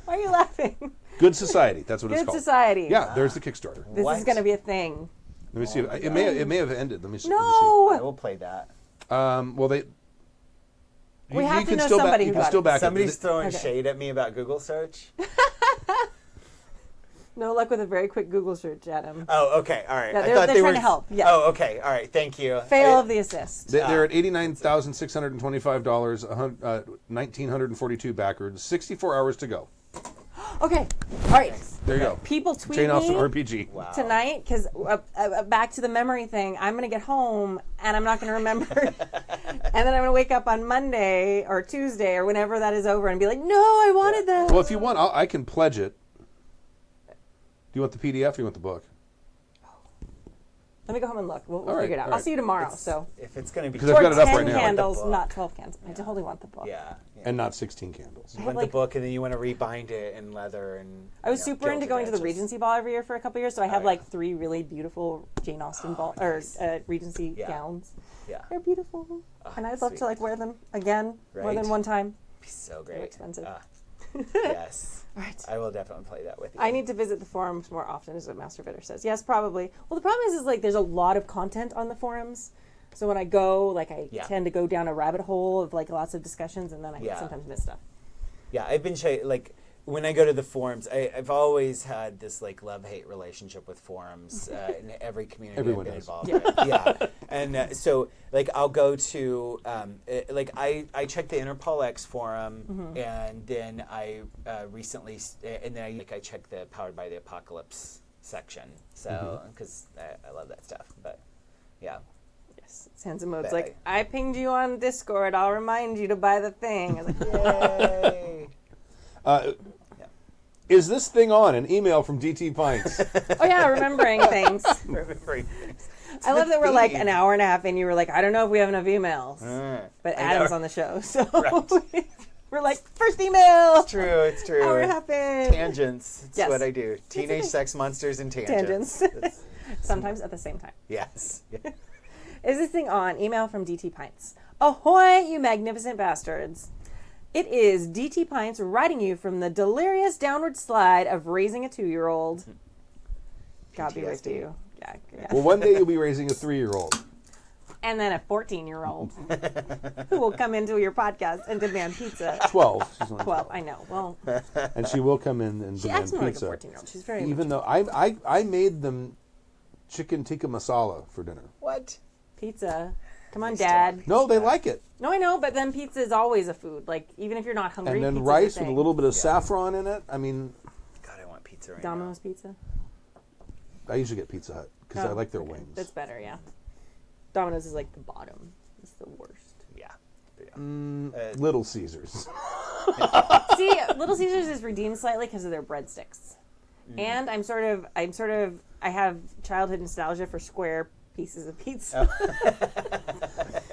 Why are you laughing? Good Society. That's what it's called. Good Society. Yeah, there's the Kickstarter. This is going to be a thing. Let me see. It may have ended. Let me see. No. I will play that. Well, we have to know somebody who got it. Somebody's throwing shade at me about Google search. No luck with a very quick Google search, Adam. Oh, okay. All right. Yeah, they're trying to help. Yeah. Oh, okay. All right. Thank you. Fail of the assist. They're at $89,625, 1,942 backers, 64 hours to go. Okay. All right. There you go. People tweet Jane Austen me RPG. tonight because back to the memory thing. I'm going to get home and I'm not going to remember. And then I'm going to wake up on Monday or Tuesday or whenever that is over and be like, no, I wanted that. Well, if you want, I can pledge it. Do you want the PDF or you want the book? Let me go home and look. We'll figure it out. I'll see you tomorrow. If it's going to be because I've got it up right 10 now. candles, not 12 candles. I totally want the book. Yeah. And not 16 candles. You want the book, and then you want to rebind it in leather. And I was super into going to the Regency Ball every year for a couple years, so I have 3 really beautiful Jane Austen ball Regency gowns. Yeah, they're beautiful, and I'd love to wear them again more than one time. It'd be so great. They're expensive. Yes. All right. I will definitely play that with you. I need to visit the forums more often, is what Master Bitter says. Yes, probably. Well, the problem is there's a lot of content on the forums. So when I go, I tend to go down a rabbit hole of lots of discussions, and then I sometimes miss stuff. Yeah, I've been when I go to the forums, I've always had this love-hate relationship with forums in every community Everyone I've been does. involved with. Yeah, and so I'll go to I check the Interpol X forum, and then I recently I check the Powered by the Apocalypse section. So, because I love that stuff. But, yeah. Yes. Sansa Mode's like, I pinged you on Discord. I'll remind you to buy the thing. I was like, Yay! Is this thing on? An email from DT Pints. oh, yeah, remembering things. Remembering things. I love that we're like an hour and a half in. You were like, I don't know if we have enough emails. But Adam's on the show. So we're like, first email. It's true. It's true. Hour and a half in. Tangents. It's what I do. Teenage sex monsters and tangents. Sometimes at the same time. Yes. Is this thing on? Email from DT Pints. Ahoy, you magnificent bastards. It is DT Pints writing you from the delirious downward slide of raising a 2-year-old. God be with you. Yeah. Well, one day you'll be raising a 3-year-old. And then a 14-year-old who will come into your podcast and demand pizza. 12. She's only 12, I know. Well, and she will come in and she demand acts more pizza. like a 14-year-old. She's very Even though I made them chicken tikka masala for dinner. What? pizza. Come on, Dad. No, they like it. No, I know, but then pizza is always a food. Like, even if you're not hungry, And then pizza's rice a with a thing. little bit of saffron in it. I mean, God, I want pizza right Domino's pizza. I usually get Pizza Hut because I like their wings. That's better, yeah. Domino's is like the bottom. It's the worst. now. Yeah. Little Caesars. See, Little Caesars is redeemed slightly because of their breadsticks. And I have childhood nostalgia for square pieces of pizza.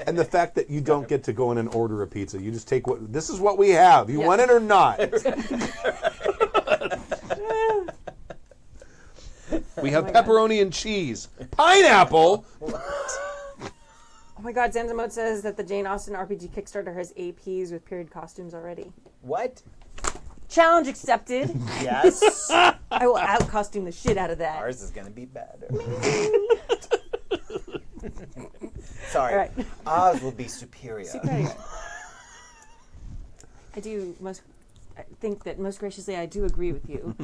And the fact that you don't get to go in and order a pizza. You just take this is what we have. You want it or not? We have pepperoni and cheese. Pineapple? Oh my God, Zanzamote says that the Jane Austen RPG Kickstarter has APs with period costumes already. What? Challenge accepted. Yes. I will out-costume the shit out of that. Ours is going to be better. Sorry. Right. Ours will be superior. I think that most graciously I do agree with you.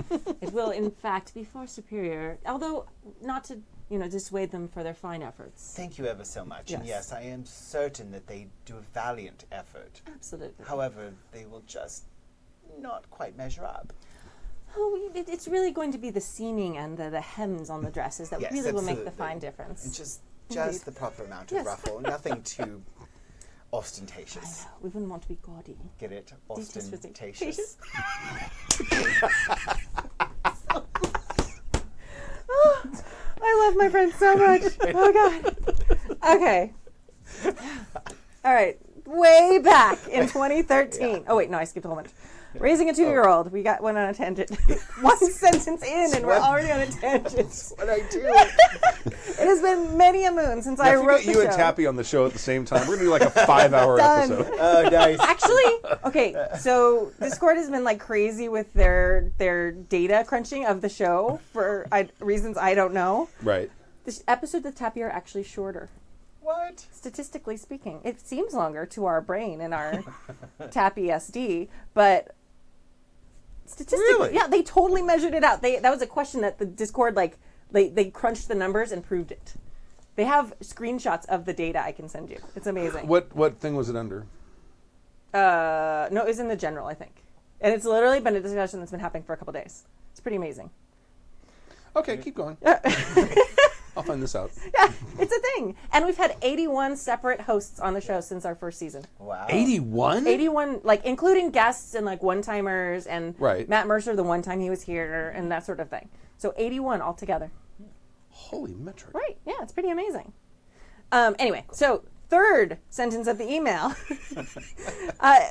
It will, in fact, be far superior, although not to, dissuade them for their fine efforts. Thank you ever so much. Yes. And yes, I am certain that they do a valiant effort. Absolutely. However, they will just not quite measure up. Oh, it's really going to be the seaming and the hems on the dresses that Yes, really will make the absolutely. fine difference. And just Indeed. the proper amount of Yes. ruffle. Nothing too ostentatious. We wouldn't want to be gaudy. Get it? Ostentatious. Ostentatious. I love my friends so much. Oh, God. Okay. All right. Way back in 2013. Yeah. Oh, wait, no, I skipped a whole bunch. Raising a 2-year-old. We went on a tangent. One sentence in, and we're already on a tangent. That's what I do. It has been many a moon since I If we wrote get the you show. and Tappy on the show at the same time, we're going to do like a 5-hour Done. episode. Oh, nice. Actually, okay, so Discord has been like crazy with their data crunching of the show for reasons I don't know. Right. The episodes with Tappy are actually shorter. What? Statistically speaking, it seems longer to our brain and our Tappy SD, but statistically, Really? yeah, they totally measured it out. That was a question that the Discord they crunched the numbers and proved it. They have screenshots of the data I can send you. It's amazing. What thing was it under? No, it was in the general, I think, and it's literally been a discussion that's been happening for a couple days. It's pretty amazing. Okay, keep going. I'll find this out. Yeah, it's a thing. And we've had 81 separate hosts on the show since our first season. Wow. 81? 81, including guests and one-timers and Right. Matt Mercer the one time he was here and that sort of thing. So 81 altogether. Holy metric. Right. Yeah, it's pretty amazing. Anyway, so third sentence of the email.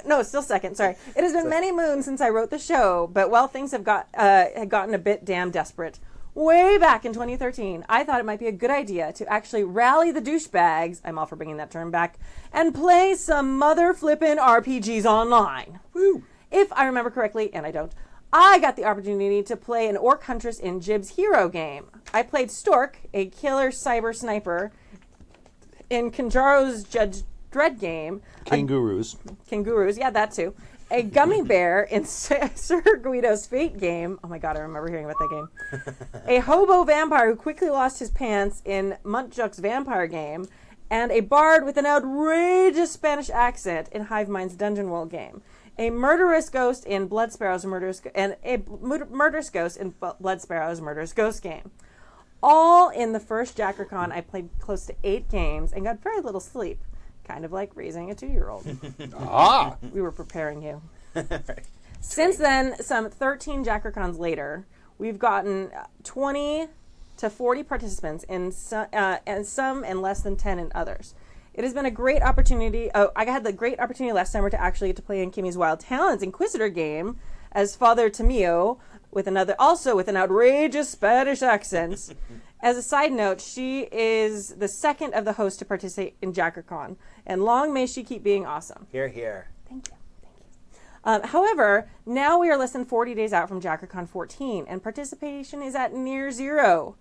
No, still second. Sorry. It has been many moons since I wrote the show, but things had gotten a bit damn desperate. Way back in 2013, I thought it might be a good idea to actually rally the douchebags, I'm all for bringing that term back, and play some mother flippin' RPGs online. Woo. If I remember correctly, and I don't, I got the opportunity to play an orc huntress in Jib's hero game. I played Stork, a killer cyber sniper, in Kanjaro's Judge Dredd game. Kangaroos. Kangaroos, yeah, that too. A gummy bear in Sir Guido's Fate game. Oh my God, I remember hearing about that game. A hobo vampire who quickly lost his pants in Muntjuck's vampire game. And a bard with an outrageous Spanish accent in Hive Mind's Dungeon World game. a murderous ghost in Blood Sparrow's murderous ghost in Blood Sparrow's murderous ghost game. All in the first JackerCon, I played close to 8 games and got very little sleep. Kind of like raising a 2-year-old. We were preparing you. Since then, some 13 JackerCons later, we've gotten 20 to 40 participants and some and less than 10 in others. It has been a great opportunity. I had the great opportunity last summer to actually get to play in Kimmy's Wild Talents Inquisitor game as Father Tamio with an outrageous Spanish accent. As a side note, she is the second of the hosts to participate in JackerCon, and long may she keep being awesome. Hear, hear. Thank you. However, now we are less than 40 days out from JackerCon 14, and participation is at near zero.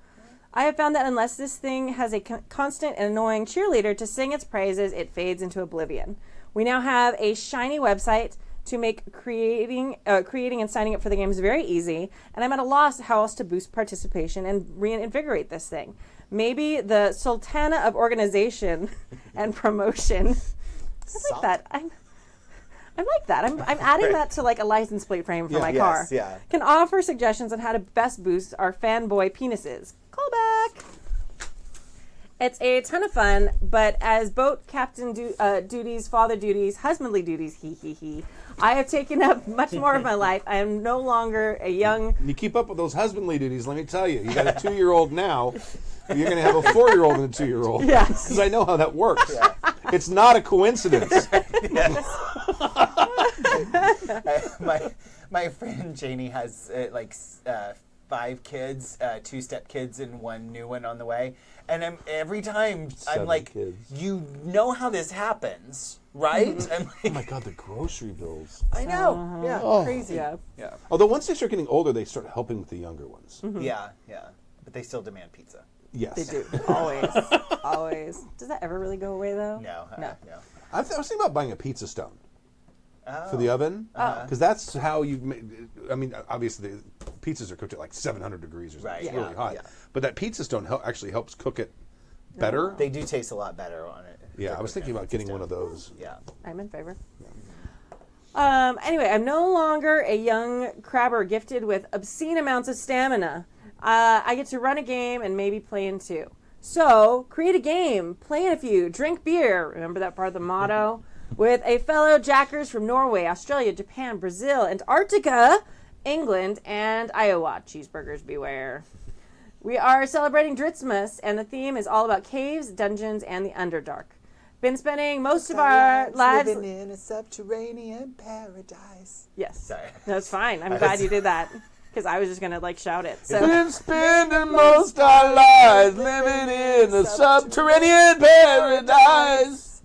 I have found that unless this thing has a constant and annoying cheerleader to sing its praises, it fades into oblivion. We now have a shiny website to make creating and signing up for the games very easy, and I'm at a loss how else to boost participation and reinvigorate this thing. Maybe the Sultana of organization and promotion. I like that. I like that. I'm adding that to like a license plate frame for my car. Yeah. Can offer suggestions on how to best boost our fanboy penises. Callback. It's a ton of fun, but as boat captain duties, father duties, husbandly duties, I have taken up much more of my life. I am no longer a young... You keep up with those husbandly duties, let me tell you. You got a 2-year-old now. You're going to have a 4-year-old and a 2-year-old. Yes. Because I know how that works. Yeah. It's not a coincidence. My friend Janie has 5 kids, 2 stepkids and 1 new one on the way. And every time I'm like, kids. You know how this happens, right? I'm like, Oh my God, the grocery bills. I know. Yeah, crazy. Yeah. Yeah. Although once they start getting older, they start helping with the younger ones. Yeah. But they still demand pizza. Yes. They do. Always. Always. Does that ever really go away, though? No. I was thinking about buying a pizza stone for the oven. Because that's how you make... I mean, obviously, the pizzas are cooked at like 700 degrees or something. Right, It's yeah, really hot. yeah. But that pizza stone actually helps cook it better. They do taste a lot better on it. Yeah, I was thinking about getting one of those. Yeah. I'm in favor. Anyway, I'm no longer a young crabber gifted with obscene amounts of stamina. I get to run a game and maybe play in 2. So, create a game, play in a few, drink beer, remember that part of the motto, with a fellow jackers from Norway, Australia, Japan, Brazil, Antarctica, England, and Iowa. Cheeseburgers beware. We are celebrating Dritzmas, and the theme is all about caves, dungeons, and the Underdark. Been spending most of our lives... living in a subterranean paradise. Yes. Sorry. That's fine. I'm glad you did that. Because I was just going to, shout it. So. Been spending most our lives living in the subterranean paradise.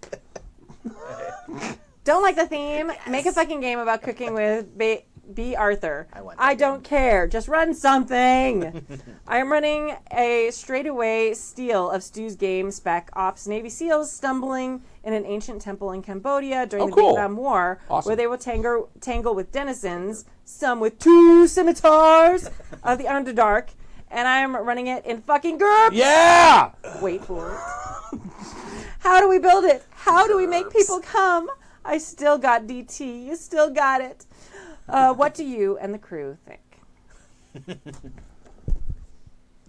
Don't like the theme? Yes. Make a fucking game about cooking with B. Arthur. I don't care. Just run something. I am running a straightaway steal of Stu's game spec Ops Navy SEALs stumbling in an ancient temple in Cambodia during the Vietnam War, where they will tangle with denizens, some with 2 scimitars of the Underdark, and I am running it in fucking GURPS. Yeah! Wait for it. How do we build it? How do we make people come? I still got DT. You still got it. What do you and the crew think?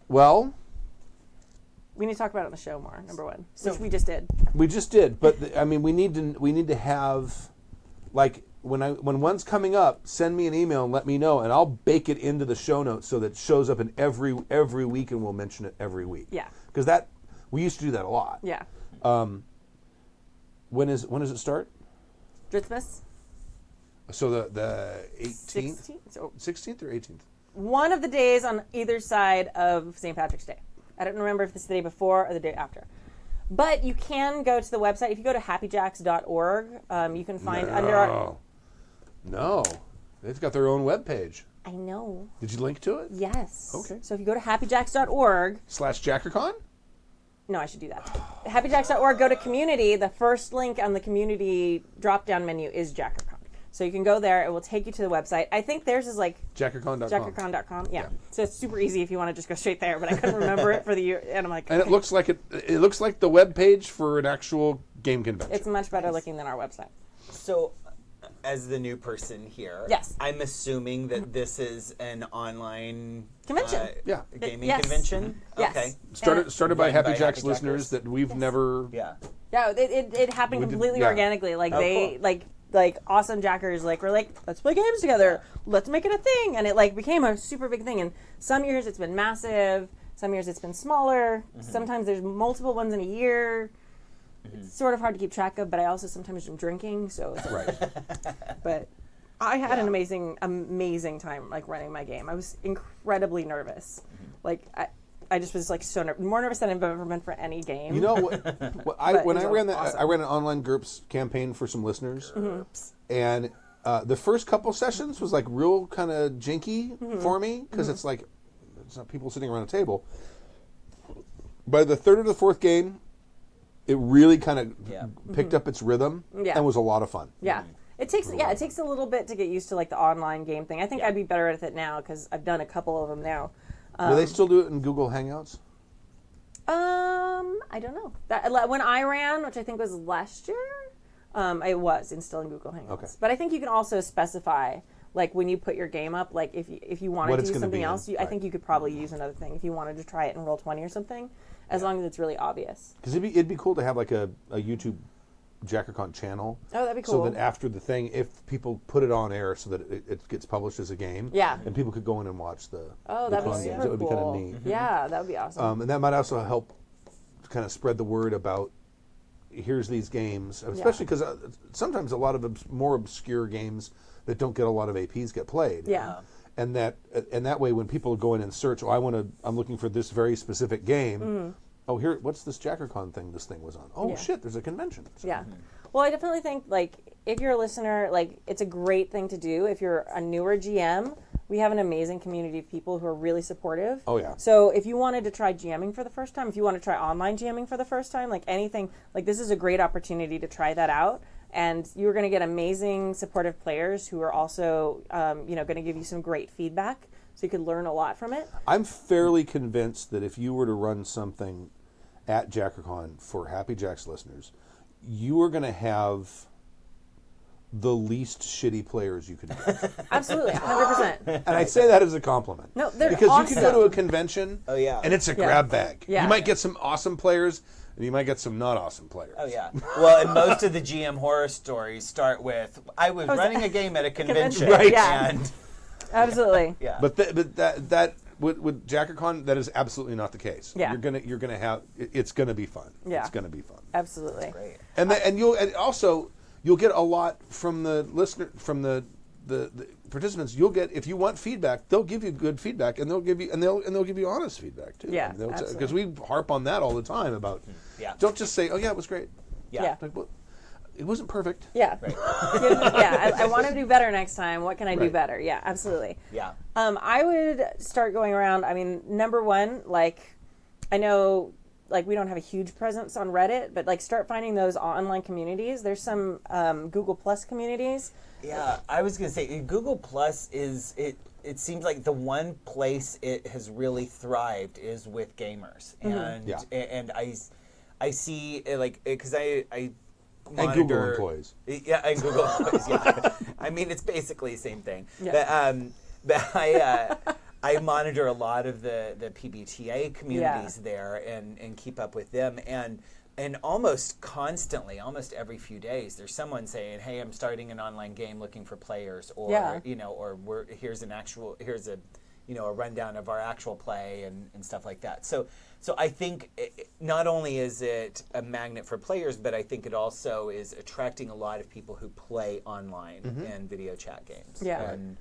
Well, we need to talk about it on the show more. Number 1, which we just did. We just did, but I mean, we need to have, like, when one's coming up, send me an email and let me know, and I'll bake it into the show notes so that it shows up in every week, and we'll mention it every week. Yeah. Because we used to do that a lot. Yeah. When does it start? Dritzmas. So the 18th? 16th or 18th? One of the days on either side of St. Patrick's Day. I don't remember if it's the day before or the day after. But you can go to the website. If you go to happyjacks.org, you can find under our... No. They've got their own webpage. I know. Did you link to it? Yes. Okay. So if you go to happyjacks.org... /JackerCon? No, I should do that. Happyjacks.org, go to community. The first link on the community drop-down menu is JackerCon. So you can go there. It will take you to the website. I think theirs is like... JackerCon.com. JackerCon.com, yeah. So it's super easy if you want to just go straight there, but I couldn't remember it for the year. And I'm like... And it looks like it looks like the web page for an actual game convention. It's much better looking than our website. So as the new person here, Yes. I'm assuming that this is an online Convention. Yeah. gaming Yes. convention. Yes. Okay. Started by Run Happy by Jacks Happy listeners Jackers. that we've never. Yeah. Yeah, it happened We did- completely yeah. organically. Like Oh, they cool. like awesome jackers were like, let's play games together. Let's make it a thing, and it like became a super big thing. And some years it's been massive. Some years it's been smaller. Sometimes there's multiple ones in a year. It's sort of hard to keep track of, but I also sometimes am drinking, so it's Right. but I had an amazing time like running my game. I was incredibly nervous. Like I just was like so more nervous than I've ever been for any game. You know what? When it I was ran that, awesome. I ran an online GURPS campaign for some listeners, and the first couple sessions was like real kind of jinky for me because it's like it's not people sitting around a table. By the third or the fourth game, it really kind of picked up its rhythm and was a lot of fun. Yeah. It takes a little bit to get used to like the online game thing. I think I'd be better at it now because I've done a couple of them now. Do they still do it in Google Hangouts? I don't know. When I ran, which I think was last year, it was still in Google Hangouts. Okay. But I think you can also specify like when you put your game up, like if you wanted What to it's use gonna something be in, else, I think you could probably use another thing if you wanted to try it in Roll20 or something, as long as it's really obvious. Because it'd be cool to have like a YouTube JackerCon channel. Oh, that'd be cool. So that after the thing, if people put it on air so that it gets published as a game, Yeah. and people could go in and watch the Oh, the that'd be con super games. That would be cool. kind of neat. Yeah, that would be awesome. And that might also help kind of spread the word about here's these games, especially because sometimes a lot of more obscure games that don't get a lot of APs get played. Yeah. And that way when people go in and search, I'm looking for this very specific game. Oh, here, what's this JackerCon thing this thing was on? Oh, Yeah. shit, there's a convention. So, Yeah. Well, I definitely think, like, if you're a listener, like, it's a great thing to do. If you're a newer GM, we have an amazing community of people who are really supportive. Oh, yeah. So if you wanted to try GMing for the first time, if you want to try online GMing for the first time, like anything, like this is a great opportunity to try that out. And you're going to get amazing supportive players who are also, going to give you some great feedback. So you could learn a lot from it. I'm fairly convinced that if you were to run something at JackerCon for Happy Jacks listeners, you are going to have the least shitty players you could get. Absolutely, 100%. And I say that as a compliment. No, they're because awesome. you can go to a convention and it's a grab bag. Yeah. You might get some awesome players and you might get some not awesome players. Oh yeah. Well, and most of the GM horror stories start with I was running a game at a convention, Right. Yeah. and Absolutely. yeah. But that with JackerCon, that is absolutely not the case. Yeah. You're gonna have it's gonna be fun. Yeah. It's gonna be fun. Absolutely. Great. And you'll get a lot from the listener from the participants. You'll get if you want feedback, they'll give you good feedback, and they'll give you honest feedback too. Yeah, because we harp on that all the time about. Yeah. Don't just say, "Oh yeah, it was great." Yeah. Like, well, it wasn't perfect. Yeah. I want to do better next time. What can I do Right. better? Yeah, absolutely. Yeah. I would start going around. I mean, number one, like, I know, like, we don't have a huge presence on Reddit, but, like, start finding those online communities. There's some Google Plus communities. Yeah, I was gonna say Google Plus is it. It seems like the one place it has really thrived is with gamers, and Yeah. and I see like because I And monitor Google employees. Yeah, and Google employees. Yeah, I mean it's basically the same thing. Yeah. But I monitor a lot of the PBTA communities there and keep up with them and almost constantly, almost every few days, there's someone saying, "Hey, I'm starting an online game looking for players," or or here's a rundown of our actual play and stuff like that. So I think not only is it a magnet for players, but I think it also is attracting a lot of people who play online and video chat games. Yeah. And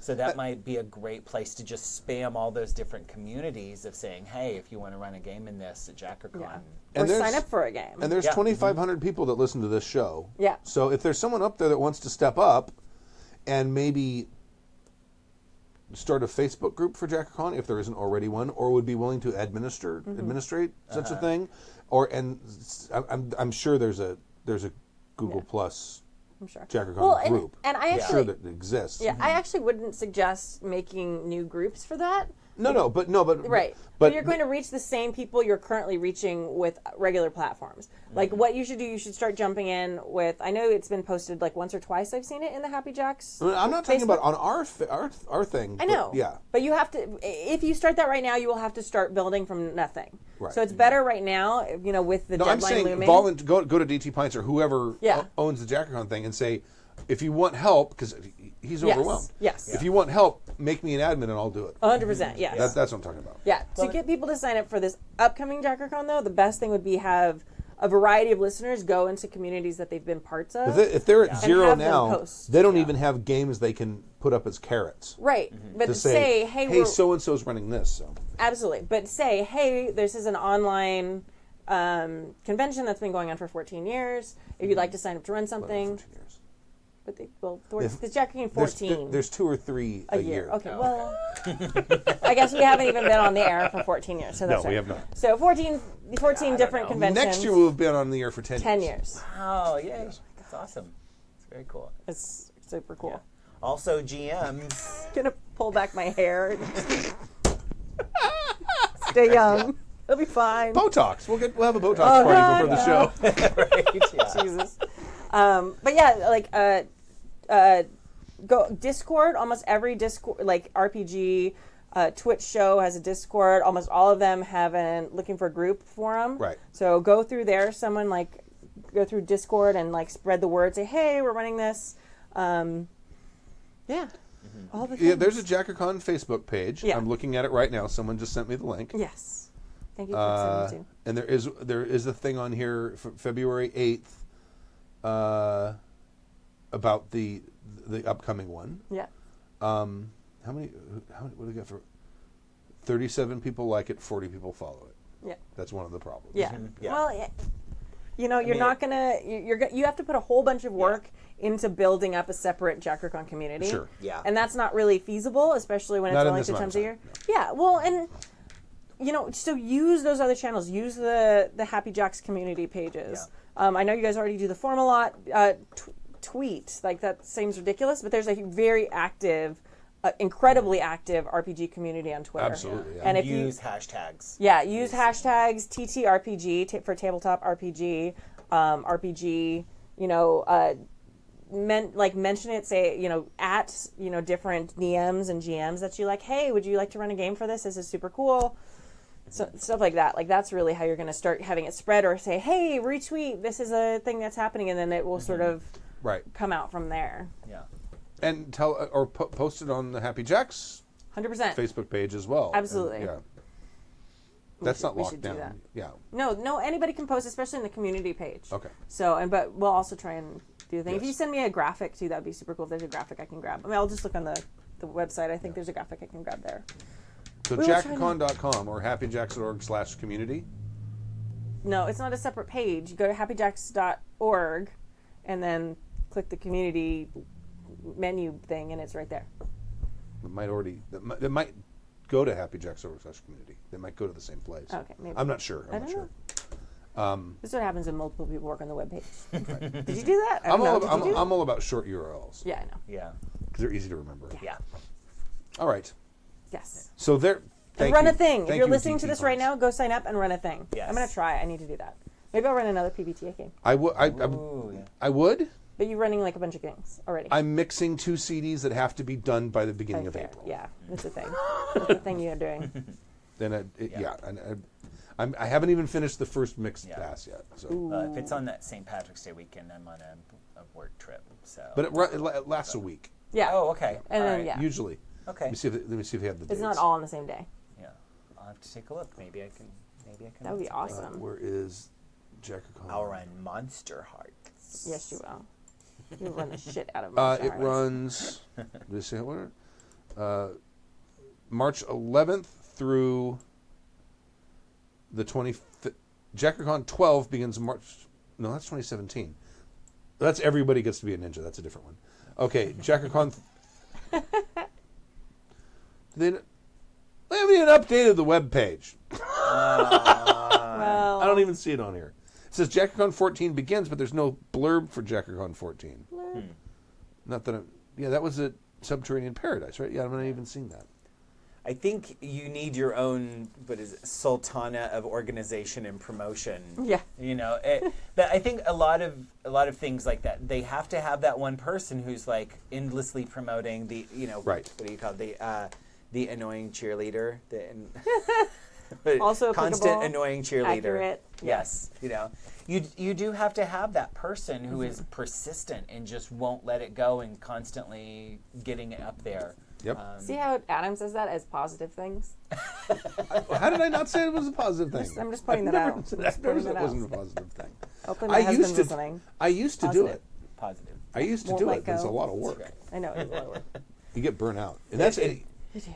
so that might be a great place to just spam all those different communities of saying, "Hey, if you want to run a game in this at JackerCon." Yeah. And Or there's- sign up for a game. And there's Yeah. 2,500 people that listen to this show. Yeah. So if there's someone up there that wants to step up and maybe start a Facebook group for JackerCon, if there isn't already one, or would be willing to administrate such a thing, I'm sure there's a Google Plus I'm sure. JackerCon group. And I I'm actually, sure that it exists. I actually wouldn't suggest making new groups for that. But Right. But you're going to reach the same people you're currently reaching with regular platforms. Like what you should do, you should start jumping in with. I know it's been posted like once or twice. I've seen it in the Happy Jacks. I'm not talking Facebook. about on our thing. I know. Yeah. But you have to. If you start that right now, you will have to start building from nothing. Right. So it's better right now. With the No, deadline I'm saying looming. go to DT Pints or whoever owns the JackerCon thing and say, if you want help, because he's overwhelmed. Yes. If you want help, make me an admin and I'll do it. 100%. Yes. That's what I'm talking about. Yeah. To get people to sign up for this upcoming JackerCon, though, the best thing would be have a variety of listeners go into communities that they've been parts of. If they're at zero have them now, post. they don't even have games they can put up as carrots. Right. But To say, hey, so and so's running this. So. absolutely. But say, hey, this is an online convention that's been going on for 14 years. If you'd like to sign up to run something. 14 years. But it's JackerCon 14. There's 2 or 3 a year. Okay, well, I guess we haven't even been on the air for 14 years. So that's No, we right. have not. So 14 different conventions. Next year we'll have been on the air for 10 years. 10 years. Oh, yay. That's awesome. It's very cool. It's super cool. Also, GMs. Gonna pull back my hair. Stay young. It'll be fine. Botox. We'll have a Botox party before the show. Right, yeah. Jesus. But yeah, like go Discord. Almost every Discord, like RPG, Twitch show has a Discord. Almost all of them have looking for a group forum. Right. So go through there. Someone go through Discord and spread the word. Say, hey, we're running this. Yeah. All the things. Yeah, there's a JackerCon Facebook page. Yeah. I'm looking at it right now. Someone just sent me the link. Yes. Thank you for sending me too. And there is a thing on here for February 8th about the upcoming one. Yeah. How many what do we got for 37 people like it, 40 people follow it. Yeah. That's one of the problems. Yeah. Yeah. Well, you're not gonna. You have to put a whole bunch of work into building up a separate JackerCon community. Sure. Yeah. And that's not really feasible, especially when it's Not in only this 2 amount times of a year. time, Yeah. Well, and so use those other channels. Use the Happy Jacks community pages. Yeah. I know you guys already do the forum a lot. Tweet that seems ridiculous, but there's a very active, incredibly active RPG community on Twitter. Absolutely. Yeah. And if use hashtags. Yeah, use hashtags ttrpg for tabletop RPG, RPG. Mention it. Say at different DMs and GMs that you like. Hey, would you like to run a game for this? This is super cool. So stuff like that. That's really how you're going to start having it spread. Or say, hey, retweet. This is a thing that's happening, and then it will sort of come out from there. Yeah. And tell or post it on the Happy Jacks 100%. Facebook page as well. Absolutely. And, that's not we locked should do down. that. Yeah. No, anybody can post, especially in the community page. Okay. So, but we'll also try and do the thing. If Yes. you send me a graphic too, that'd be super cool. If there's a graphic I can grab. I'll just look on the website. I think there's a graphic I can grab there. So We will try JackerCon.com or happyjacks.org/community. No, it's not a separate page. You go to happyjacks.org and then click the community menu thing, and it's right there. It might go to happyjacks.org/community. They might go to the same place. Okay, maybe. I'm not sure. I'm not sure. This is what happens when multiple people work on the web page. Did you do that? I I'm don't know. Did you do that? all about short URLs Yeah, I know. Yeah. because they're easy to remember. Yeah. All right. Yes. So there. And run a thing. If you're listening to this right now, go sign up and run a thing. Yes. I'm going to try. I need to do that. Maybe I'll run another PBTA game. I would. Ooh, yeah. I would. But you're running a bunch of games already. I'm mixing 2 CDs that have to be done by the beginning of Fair. April. Yeah, that's a thing. That's the thing you're doing. Then I haven't even finished the first mixed pass yet. So. If it's on that St. Patrick's Day weekend, I'm on a work trip. So. But it lasts a week Yeah. Oh, okay. And All then, right. yeah. usually. Okay. Let me see if they have the dates. It's not all on the same day. Yeah. I'll have to take a look. Maybe I can. That would be awesome. Where is JackerCon? I'll run Monster Hearts. Yes, you will. You'll run the shit out of It Monster Hearts. runs. Did I say what? March 11th through the 25th. JackerCon 12 begins March. No, that's 2017. That's Everybody Gets to Be a Ninja. That's a different one. Okay, JackerCon. They haven't even updated the web page. Well, I don't even see it on here. It says JackerCon 14 begins, but there's no blurb for JackerCon 14. Not that I'm... Yeah, that was at Subterranean Paradise, right? Yeah, I'm not even seeing that. I think you need your own, what is it, sultana of organization and promotion. Yeah. You know, but I think a lot of things like that, they have to have that one person who's like endlessly promoting the, Right. what do you call it? The annoying cheerleader. Also constant applicable, annoying cheerleader. accurate. Yes. You do have to have that person who is persistent and just won't let it go and constantly getting it up there. Yep. See how Adam says that as positive things? How did I not say it was a positive thing? I'm just pointing that out. I Just never pointing said that it wasn't out. a positive thing. Hopefully my husband's to. listening. I used to do Positive. it. Positive. I used to Won't do let it. But it's a go. lot of work. I know, it's a lot of work. You get burnt out, and that's It-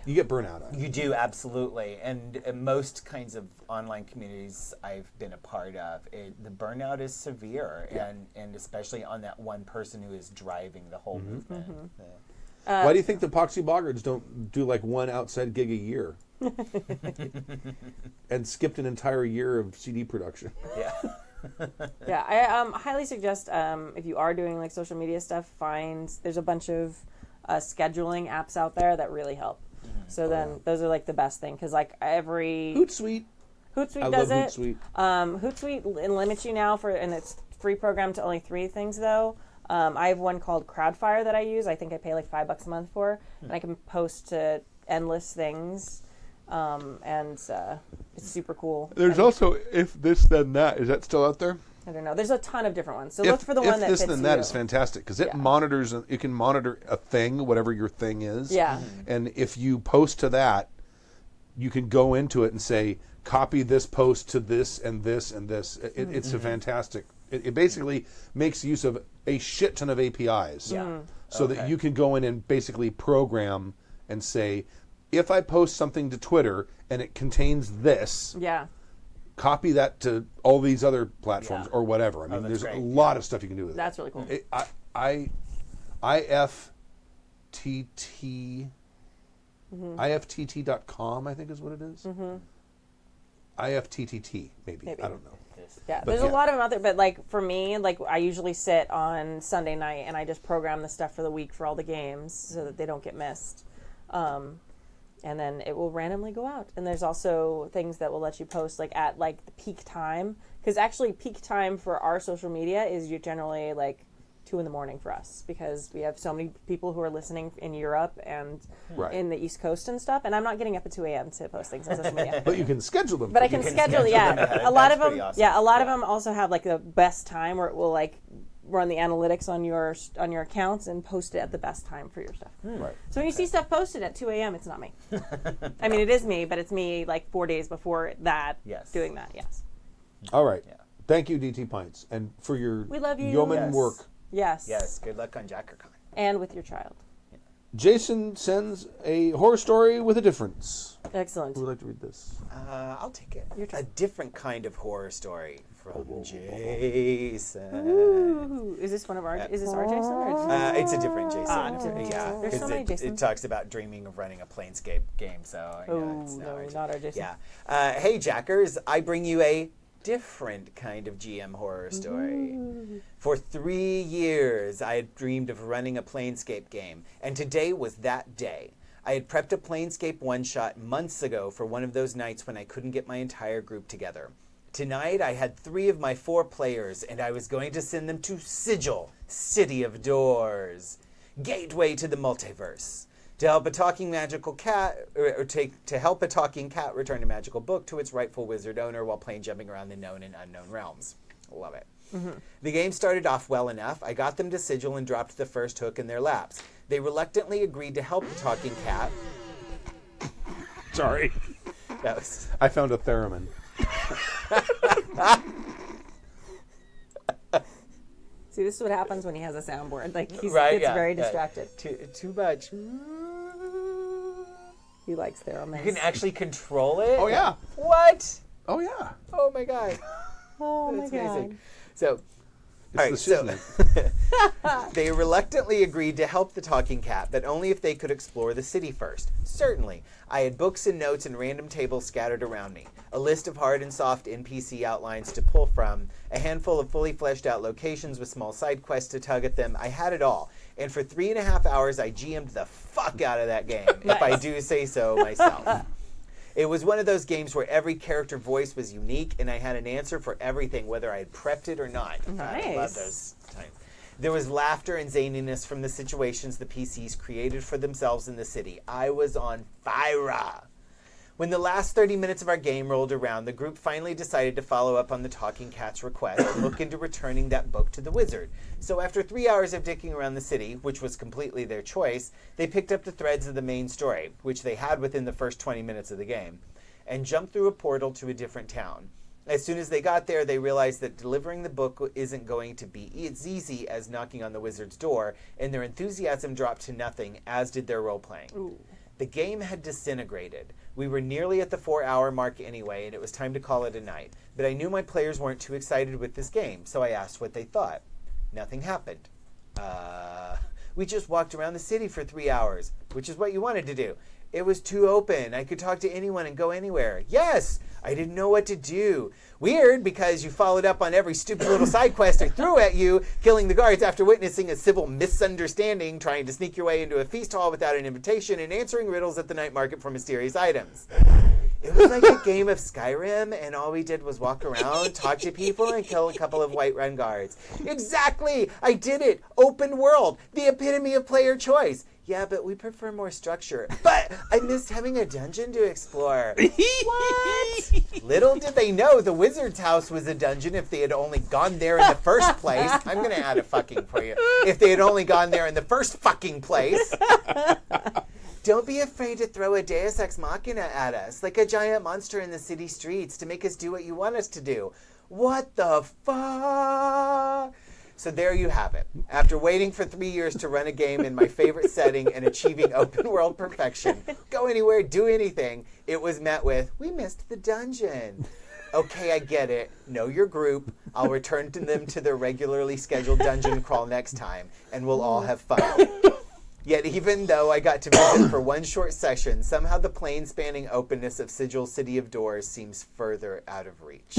you get burnt out. You do, absolutely. And most kinds of online communities I've been a part of, the burnout is severe, and especially on that one person who is driving the whole movement. Why do you think the epoxy boggards don't do like one outside gig a year? And skipped an entire year of CD production. Yeah. Yeah, I highly suggest if you are doing like social media stuff, there's a bunch of scheduling apps out there that really help. So then those are like the best thing because like every Hootsuite. Hootsuite I does love it. Hootsuite. Hootsuite limits you now and it's free programmed to only 3 things though. I have one called Crowdfire that I use. I think I pay like $5 a month for, and I can post to endless things, and it's super cool. There's also If This Then That. Is that still out there? I don't know. There's a ton of different ones. So look for the one that If This fits Then you. That is fantastic because it monitors. You can monitor a thing, whatever your thing is. Yeah. And if you post to that, you can go into it and say, copy this post to this and this and this. It's a fantastic. It basically makes use of a shit ton of APIs. Yeah. So that you can go in and basically program and say, if I post something to Twitter and it contains this, Yeah. copy that to all these other platforms Yeah. or whatever. I mean, that's there's a great. lot of stuff you can do with That's really cool. it. IFTT, IFTT.com, I think is what it is. IFTTT, maybe. I don't know. Yeah, But there's yeah. a lot of them out there, but like for me, like I usually sit on Sunday night and I just program the stuff for the week for all the games so that they don't get missed. And then it will randomly go out. And there's also things that will let you post like at like the peak time, because actually peak time for our social media is generally like 2 a.m. for us because we have so many people who are listening in Europe and Right. in the East Coast and stuff. And I'm not getting up at 2 a.m. to post things on social media. But you can schedule them. But I for can people. schedule, them yeah. ahead. A lot That's of them, pretty awesome. yeah. A lot of Yeah. them also have like the best time where it will like run the analytics on your accounts and post it at the best time for your stuff. Right. So when you see stuff posted at 2 a.m., it's not me. I mean, it is me, but it's me like 4 days before that. Yes. Doing that. Yes. All right. Yeah. Thank you, DT Pints, and for your We love you. yeoman Yes. work. Yes. Yes. Good luck on JackerCon. And with your child. Jason sends a horror story with a difference. Excellent. Who would like to read this? I'll take it. Your turn. A different kind of horror story from Jason. Ooh, is this one of our? Is this our Jason? Or is this It's a different Jason. different Yeah, Jason. There's so 'cause many it Jasons. talks about dreaming of running a Planescape game. So Oh, it's no, ours. not our Jason. Yeah. Hey, Jackers! I bring you a different kind of GM horror story. For 3 years, I had dreamed of running a Planescape game, and today was that day. I had prepped a Planescape one-shot months ago for one of those nights when I couldn't get my entire group together. Tonight, I had 3 of my 4 players, and I was going to send them to Sigil, City of Doors, gateway to the multiverse. To help a talking magical cat, to help a talking cat return a magical book to its rightful wizard owner while playing jumping around the known and unknown realms. Love it. The game started off well enough. I got them to Sigil and dropped the first hook in their laps. They reluctantly agreed to help the talking cat. Sorry. That was I found a theremin. See, this is what happens when he has a soundboard. Like he right. gets Yeah, very yeah. distracted. Too much. He likes theremins. You can actually control it. Oh, yeah. What? Oh, yeah. Oh my god. Oh That's my amazing. God. So. It's All right, the so seasoning. they reluctantly agreed to help the talking cat, but only if they could explore the city first. Certainly. I had books and notes and random tables scattered around me, a list of hard and soft NPC outlines to pull from, a handful of fully fleshed out locations with small side quests to tug at them. I had it all. And for 3.5 hours, I GM'd the fuck out of that game, if I do say so myself. It was one of those games where every character voice was unique, and I had an answer for everything, whether I had prepped it or not. Nice. I love those times. There was laughter and zaniness from the situations the PCs created for themselves in the city. I was on fire. When the last 30 minutes of our game rolled around, the group finally decided to follow up on the Talking Cat's request and look into returning that book to the wizard. So after 3 hours of dicking around the city, which was completely their choice, they picked up the threads of the main story, which they had within the first 20 minutes of the game, and jumped through a portal to a different town. As soon as they got there, they realized that delivering the book isn't going to be as easy as knocking on the wizard's door, and their enthusiasm dropped to nothing, as did their role-playing. Ooh. The game had disintegrated. We were nearly at the 4-hour mark anyway, and it was time to call it a night. But I knew my players weren't too excited with this game, so I asked what they thought. Nothing happened. We just walked around the city for 3 hours, which is what you wanted to do. It was too open. I could talk to anyone and go anywhere. Yes! I didn't know what to do. Weird, because you followed up on every stupid little side quest I threw at you, killing the guards after witnessing a civil misunderstanding, trying to sneak your way into a feast hall without an invitation, and answering riddles at the night market for mysterious items. It was like a game of Skyrim, and all we did was walk around, talk to people, and kill a couple of Whiterun guards. Exactly! I did it! Open world! The epitome of player choice! Yeah, but we prefer more structure. But I missed having a dungeon to explore. What? Little did they know the wizard's house was a dungeon if they had only gone there in the first place. I'm going to add a fucking for you. If they had only gone there in the first fucking place. Don't be afraid to throw a Deus Ex Machina at us, like a giant monster in the city streets, to make us do what you want us to do. What the fuck? So there you have it. After waiting for 3 years to run a game in my favorite setting and achieving open world perfection, go anywhere, do anything, it was met with, we missed the dungeon. Okay, I get it. Know your group. I'll return them to their regularly scheduled dungeon crawl next time, and we'll all have fun. Yet even though I got to visit for one short session, somehow the plane-spanning openness of Sigil City of Doors seems further out of reach.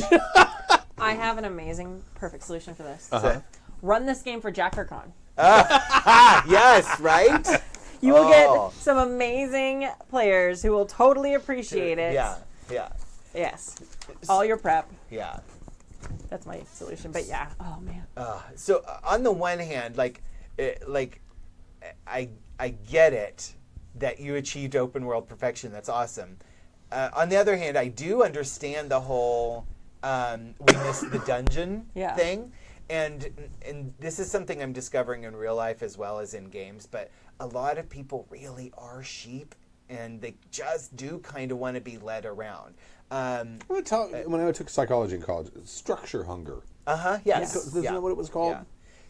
I have an amazing, perfect solution for this. Uh-huh. Run this game for JackerCon. Yes, right? You will get some amazing players who will totally appreciate it. Yeah. Yes. All your prep. Yeah. That's my solution. But yeah. Oh man. So on the one hand, I get it that you achieved open world perfection. That's awesome. On the other hand, I do understand the whole we missed the dungeon thing. And this is something I'm discovering in real life as well as in games, but a lot of people really are sheep, and they just do kind of want to be led around. When I took psychology in college, structure hunger. Yes. Isn't that what it was called? Yeah.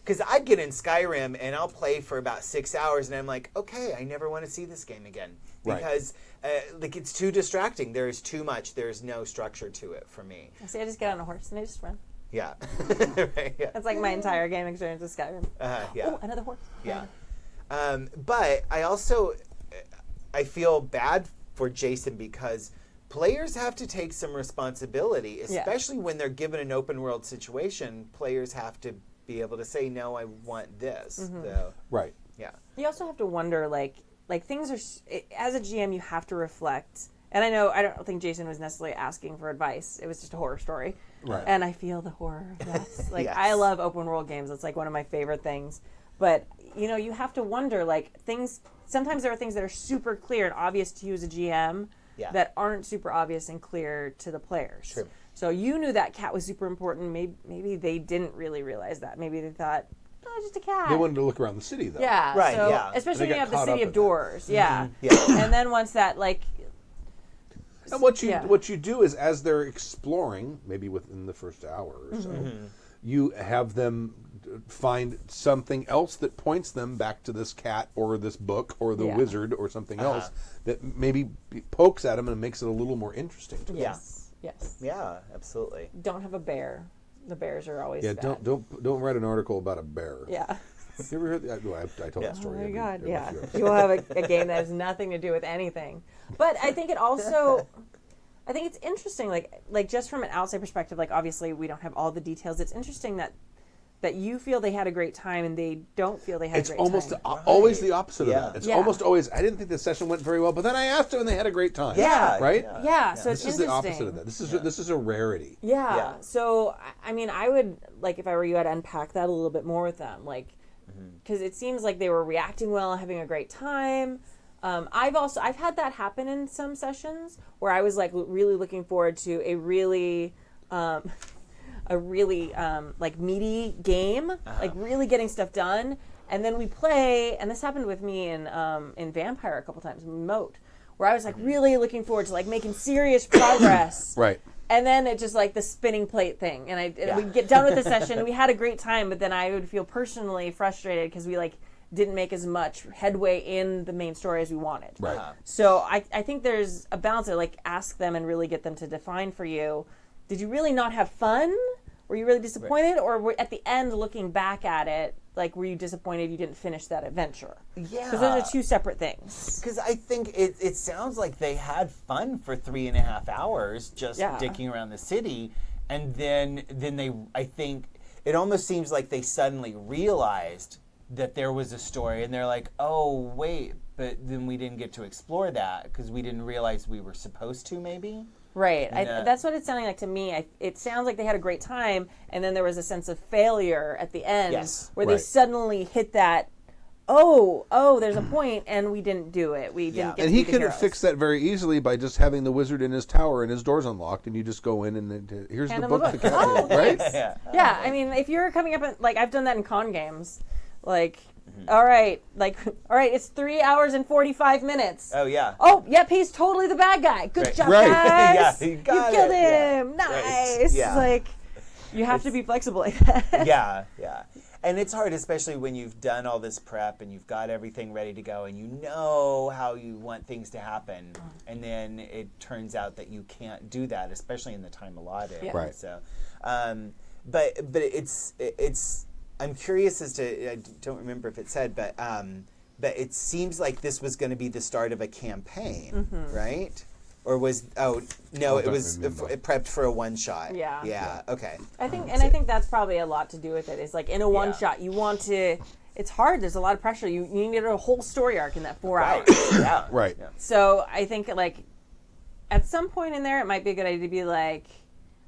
Because I get in Skyrim and I'll play for about 6 hours and I'm like, okay, I never want to see this game again. Because it's too distracting. There is too much. There's no structure to it for me. See, I just get on a horse and I just run. Yeah. Right, yeah. That's like my entire game experience with Skyrim. Yeah. Oh, another horse. Yeah. But I also, I feel bad for Jason because players have to take some responsibility, especially when they're given an open world situation. Players have to be able to say, no, I want this. Mm-hmm. So, right. Yeah. You also have to wonder, like things are, as a GM, you have to reflect. And I don't think Jason was necessarily asking for advice. It was just a horror story. Right. And I feel the horror of that. Like, Yes. I love open world games. It's like one of my favorite things. But, you have to wonder, sometimes there are things that are super clear and obvious to you as a GM that aren't super obvious and clear to the players. True. So you knew that cat was super important. Maybe they didn't really realize that. Maybe they thought, oh, just a cat. They wanted to look around the city, though. Yeah. Right, So, yeah. especially And they when you have got the caught City up of in that. Doors. Yeah. Yeah. And then once that, And what you do is, as they're exploring, maybe within the first hour or so, you have them find something else that points them back to this cat or this book or the wizard or something else that maybe pokes at them and makes it a little more interesting to them. Yes. Yeah, absolutely. Don't have a bear. The bears are always bad. Don't write an article about a bear. Yeah. You ever heard that? I told that Oh story. my God, every yeah. few episodes. You will have a game that has nothing to do with anything. But I think it also, I think it's interesting, like just from an outside perspective, like obviously we don't have all the details. It's interesting that that you feel they had a great time and they don't feel they had It's a great almost time. always the opposite Yeah. of that. It's Yeah. almost always, I didn't think the session went very well, but then I asked them and they had a great time. Yeah. Right? Yeah, so This it's is the interesting. opposite of that. This is a rarity. Yeah. Yeah. So, I mean, I would, like, if I were you, I'd unpack that a little bit more with them. Like, because it seems like they were reacting well, having a great time. I've had that happen in some sessions where I was, like, really looking forward to a really like meaty game, like really getting stuff done. And then we play, and this happened with me in Vampire a couple times, Moat, where I was like really looking forward to like making serious progress. Right. And then it just like the spinning plate thing, and we'd get done with the session. We had a great time, but then I would feel personally frustrated because we like didn't make as much headway in the main story as we wanted. Right. So I think there's a balance there. Like ask them and really get them to define for you. Did you really not have fun? Were you really disappointed, or were, at the end looking back at it, like were you disappointed you didn't finish that adventure? Yeah. Because those are two separate things. Because I think it sounds like they had fun for 3.5 hours just dicking around the city, and then they, I think it almost seems like they suddenly realized that there was a story, and they're like, oh wait, but then we didn't get to explore that because we didn't realize we were supposed to, maybe. Right. Yeah. That's what it's sounding like to me. It sounds like they had a great time, and then there was a sense of failure at the end where they Right. suddenly hit that, oh, there's a point, and we didn't do it. We didn't get And to he be the could have heroes. fixed that very easily by just having the wizard in his tower and his door's unlocked, and you just go in and then, here's Hand the him the book, book. the cat, right? Yeah. Yeah, I mean, if you're coming up, like, I've done that in con games. Like, all right, it's 3 hours and 45 minutes. Oh yeah. Oh, yep, he's totally the bad guy. Good Right. job, Right. guys. Yeah, you got killed it. Yeah. him. Right. Nice. Yeah. Like, you have to be flexible like that. Yeah. And it's hard, especially when you've done all this prep and you've got everything ready to go and you know how you want things to happen, and then it turns out that you can't do that, especially in the time allotted. Yeah. Right. So, but it's. I'm curious as to, I don't remember if it said, but it seems like this was going to be the start of a campaign, right? Or was it was it prepped for a one shot. Yeah. Okay. I think that's probably a lot to do with it. Is like in a one shot, you want to. It's hard. There's a lot of pressure. You need a whole story arc in that 4 hours. Yeah. Right. Yeah. So I think like at some point in there, it might be a good idea to be like,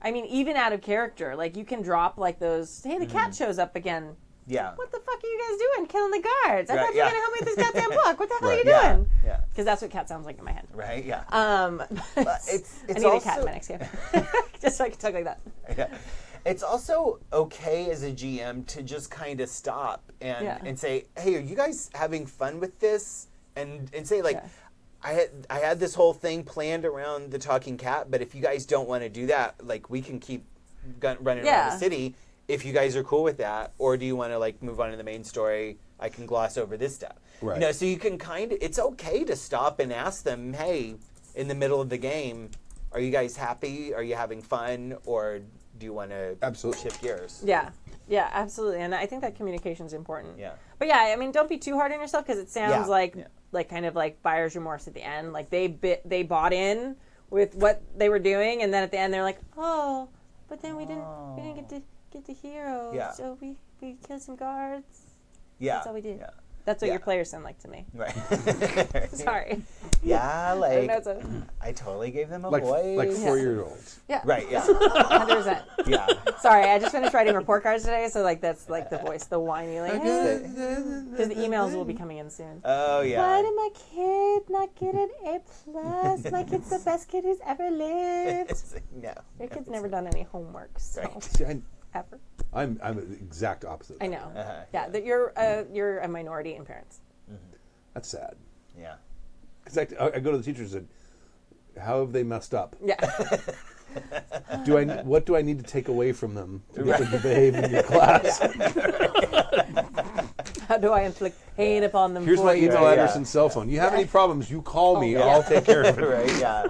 I mean, even out of character, like you can drop like those. Hey, the cat shows up again. Yeah. What the fuck are you guys doing? Killing the guards? I Right, thought you were yeah. gonna help me with this goddamn book. What the hell are you Yeah. doing? Yeah. Because that's what cat sounds like in my head. Right. Yeah. But it's I need also, a cat in my next game, just so I can talk like that. Yeah. It's also okay as a GM to just kind of stop and say, hey, are you guys having fun with this? And say like, I had this whole thing planned around the talking cat, but if you guys don't want to do that, like we can keep running around the city if you guys are cool with that, or do you want to like move on to the main story? I can gloss over this stuff. Right. You know, so you can it's okay to stop and ask them, hey, in the middle of the game, are you guys happy? Are you having fun? Or do you want to shift gears? Yeah, absolutely. And I think that communication is important. Yeah. But yeah, I mean, don't be too hard on yourself because it sounds like kind of like buyer's remorse at the end. Like they bought in with what they were doing, and then at the end they're like, oh, but then we didn't get the hero. Yeah. So we killed some guards. Yeah. That's all we did. Yeah. That's what your players sound like to me. Right. Sorry. Yeah, like I totally gave them a Like voice. 4-year-olds. Yeah. Right. Yeah. 100%. Yeah. Sorry, I just finished writing report cards today, so like that's like the voice, the whiny, like because the emails will be coming in soon. Oh yeah. Why did my kid not get an A+? My kid's the best kid who's ever lived. No. Your kid's never done any homework, so Right. See, ever. I'm the exact opposite. I know. Uh-huh. Yeah, that you're a minority in parents. That's sad. Yeah. Because I go to the teachers and said, how have they messed up? Yeah. What do I need to take away from them to get them to behave in your class? How do I inflict pain upon them? Here's for my you? email address and cell phone. You have any problems, you call me. yeah. I'll take care of it. Right. Yeah.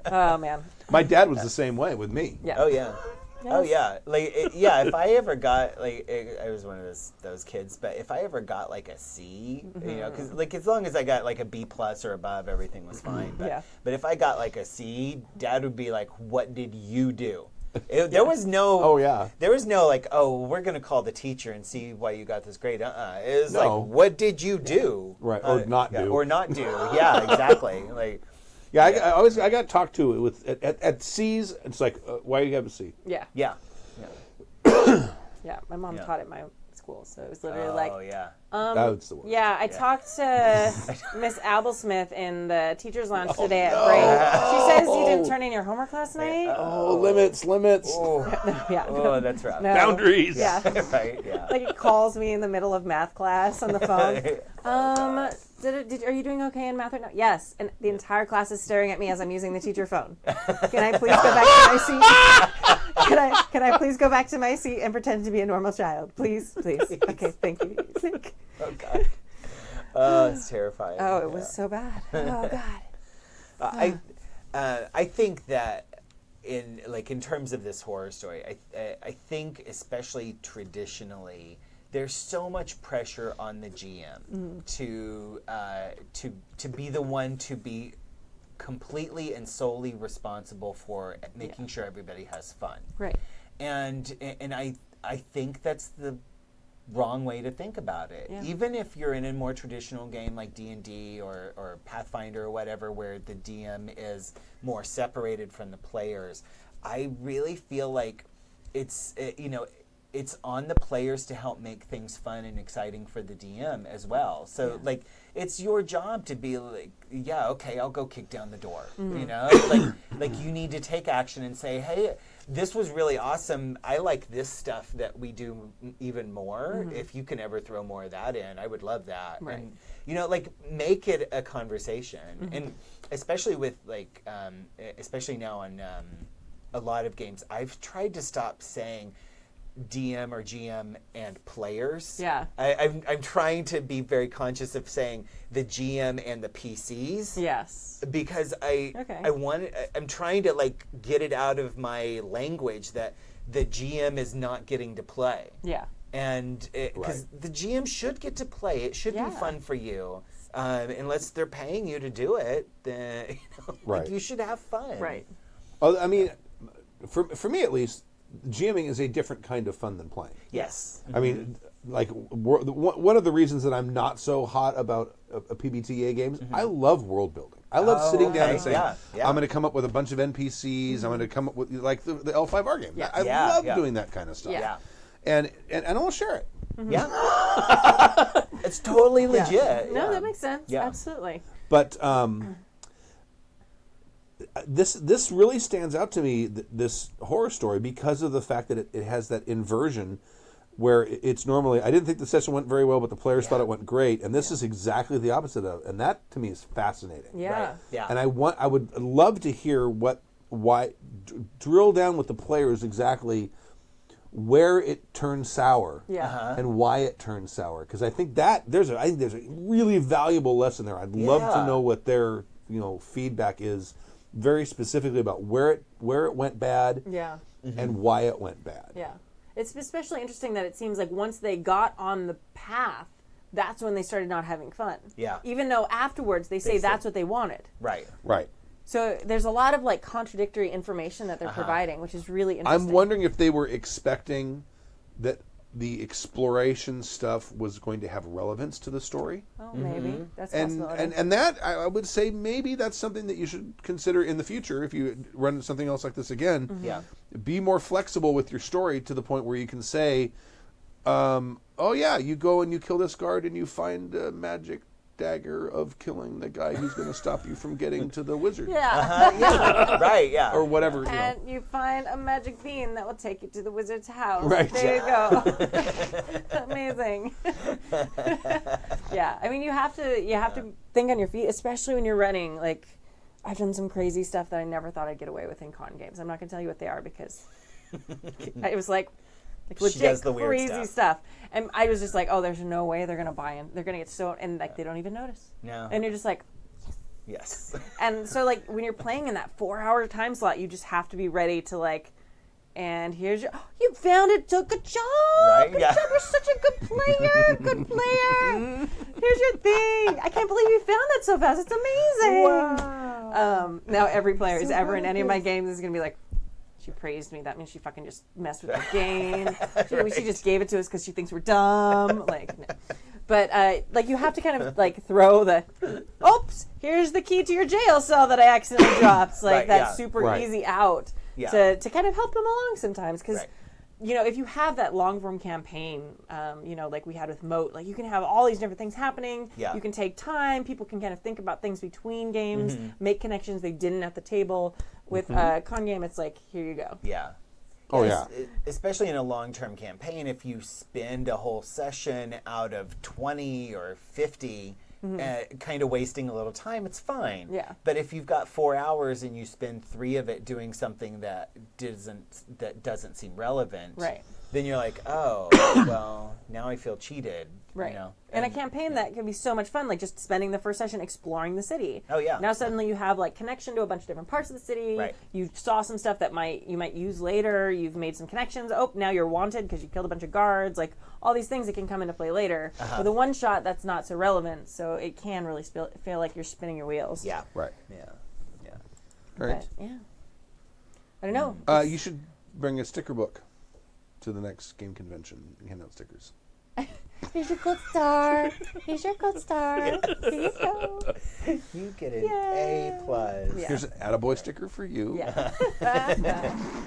Oh man. My dad was the same way with me. Yeah. Oh yeah. Oh yeah, like if I ever got I was one of those kids, but if I ever got like a C, you know, because like as long as I got like a B+ or above, everything was fine. But if I got like a C, Dad would be like, "What did you do?" There was no. Oh, yeah. There was no like, oh, we're gonna call the teacher and see why you got this grade. It was No. like, what did you do? Right, or not do. Or not do. Yeah, exactly. Like, Yeah, I got talked to with at C's. It's like, why do you have a C? Yeah. yeah. Yeah. My mom Yeah. taught at my school, so it was literally Oh like, yeah. That's the word. yeah, I talked to Miss Applesmith in the teacher's lounge today at break. She says you didn't turn in your homework last night. Oh, limits. Oh, Yeah. oh, that's rough. No. Boundaries. Yeah. Right. Yeah. Like it calls me in the middle of math class on the phone. Are you doing okay in math right now? Yes. And the entire class is staring at me as I'm using the teacher phone. Can I please go back to my seat? Can I please go back to my seat and pretend to be a normal child? Please. Okay, thank you. Oh God. Oh, it's terrifying. Oh, it was so bad. Oh God. I think that in terms of this horror story, I think especially traditionally, there's so much pressure on the GM to be the one to be completely and solely responsible for making sure everybody has fun. Right. And I think that's the wrong way to think about it. Yeah. Even if you're in a more traditional game like D&D or Pathfinder or whatever, where the DM is more separated from the players, I really feel like it's on the players to help make things fun and exciting for the DM as well. So like it's your job to be like, yeah, okay, I'll go kick down the door. You know, like you need to take action and say, hey, this was really awesome. I like this stuff that we do even more. If you can ever throw more of that in, I would love that. Right. And like make it a conversation. And especially with like, especially now on a lot of games, I've tried to stop saying DM or GM and players. Yeah. I'm trying to be very conscious of saying the GM and the PCs. Yes. Because I'm trying to like get it out of my language that the GM is not getting to play. Yeah. And because the GM should get to play, it should be fun for you. Unless they're paying you to do it, then like you should have fun. Right. Well, I mean, for me at least, GMing is a different kind of fun than playing. Yes. I mean, like one of the reasons that I'm not so hot about a PBTA games, I love world building. I love sitting down and saying, I'm going to come up with a bunch of NPCs. I'm going to come up with like the L5R game. Yeah. I love doing that kind of stuff. Yeah. And I'll share it. Yeah. It's totally legit. No, that makes sense. Yeah. Absolutely. But this really stands out to me, this horror story, because of the fact that it has that inversion where it's normally, I didn't think the session went very well, but the players thought it went great, and this is exactly the opposite of it, and that to me is fascinating. Yeah. Right. Yeah. And I would love to hear why drill down with the players exactly where it turns sour, and why it turns sour, because I think there's a really valuable lesson there. I'd love to know what their feedback is, very specifically about where it went bad, and why it went bad. Yeah. It's especially interesting that it seems like once they got on the path, that's when they started not having fun. Yeah. Even though afterwards they say that's what they wanted. Right. Right. So there's a lot of like contradictory information that they're providing, which is really interesting. I'm wondering if they were expecting that the exploration stuff was going to have relevance to the story. Oh, maybe. That's a And possibility. and that, I would say, maybe that's something that you should consider in the future if you run something else like this again. Yeah. Be more flexible with your story to the point where you can say, oh yeah, you go and you kill this guard and you find a magic dagger of killing the guy who's going to stop you from getting to the wizard. Yeah. Right. Yeah. Or whatever. And you find a magic bean that will take you to the wizard's house. Right. There you go. Amazing. Yeah. I mean, you have to think on your feet, especially when you're running. Like, I've done some crazy stuff that I never thought I'd get away with in con games. I'm not going to tell you what they are because it was like legit the weird crazy stuff. And I was just like, oh, there's no way they're going to buy in. They're going to get so, and like they don't even notice. No. And you're just like, Yes. and so like when you're playing in that 4-hour time slot, you just have to be ready to like, and here's your, you found it, so good job. Right, Good yeah. job, you're such a good player. Good player. Here's your thing. I can't believe you found that so fast. It's amazing. Wow. Now every player who's ever in any of my games is going to be like, she praised me. That means she fucking just messed with the game. She just gave it to us because she thinks we're dumb. Like, no. But like you have to kind of like throw the, oops, here's the key to your jail cell that I accidentally dropped. Like that's super easy out to kind of help them along sometimes because. You know, if you have that long-form campaign, you know, like we had with Moat, like you can have all these different things happening. Yeah. You can take time. People can kind of think about things between games, make connections they didn't at the table. With con game, it's like, here you go. Yeah. Oh, yeah. Especially in a long-term campaign, if you spend a whole session out of 20 or 50 kind of wasting a little time, it's fine. Yeah. But if you've got 4 hours and you spend 3 of it doing something that doesn't seem relevant, Right. then you're like, oh, well, now I feel cheated. Right. You know? And a campaign that can be so much fun, like just spending the first session exploring the city. Oh, yeah. Now suddenly you have like connection to a bunch of different parts of the city. Right. You saw some stuff that you might use later. You've made some connections. Oh, now you're wanted because you killed a bunch of guards. Like all these things that can come into play later. With a one shot, that's not so relevant. So it can really feel like you're spinning your wheels. Yeah. Right. Yeah. Yeah. Right. But, yeah. I don't know. You should bring a sticker book to the next game convention and hand out stickers. Here's your gold star. Here's your gold star. Here you go. You get an A+. Yeah. Here's an attaboy sticker for you. Yeah.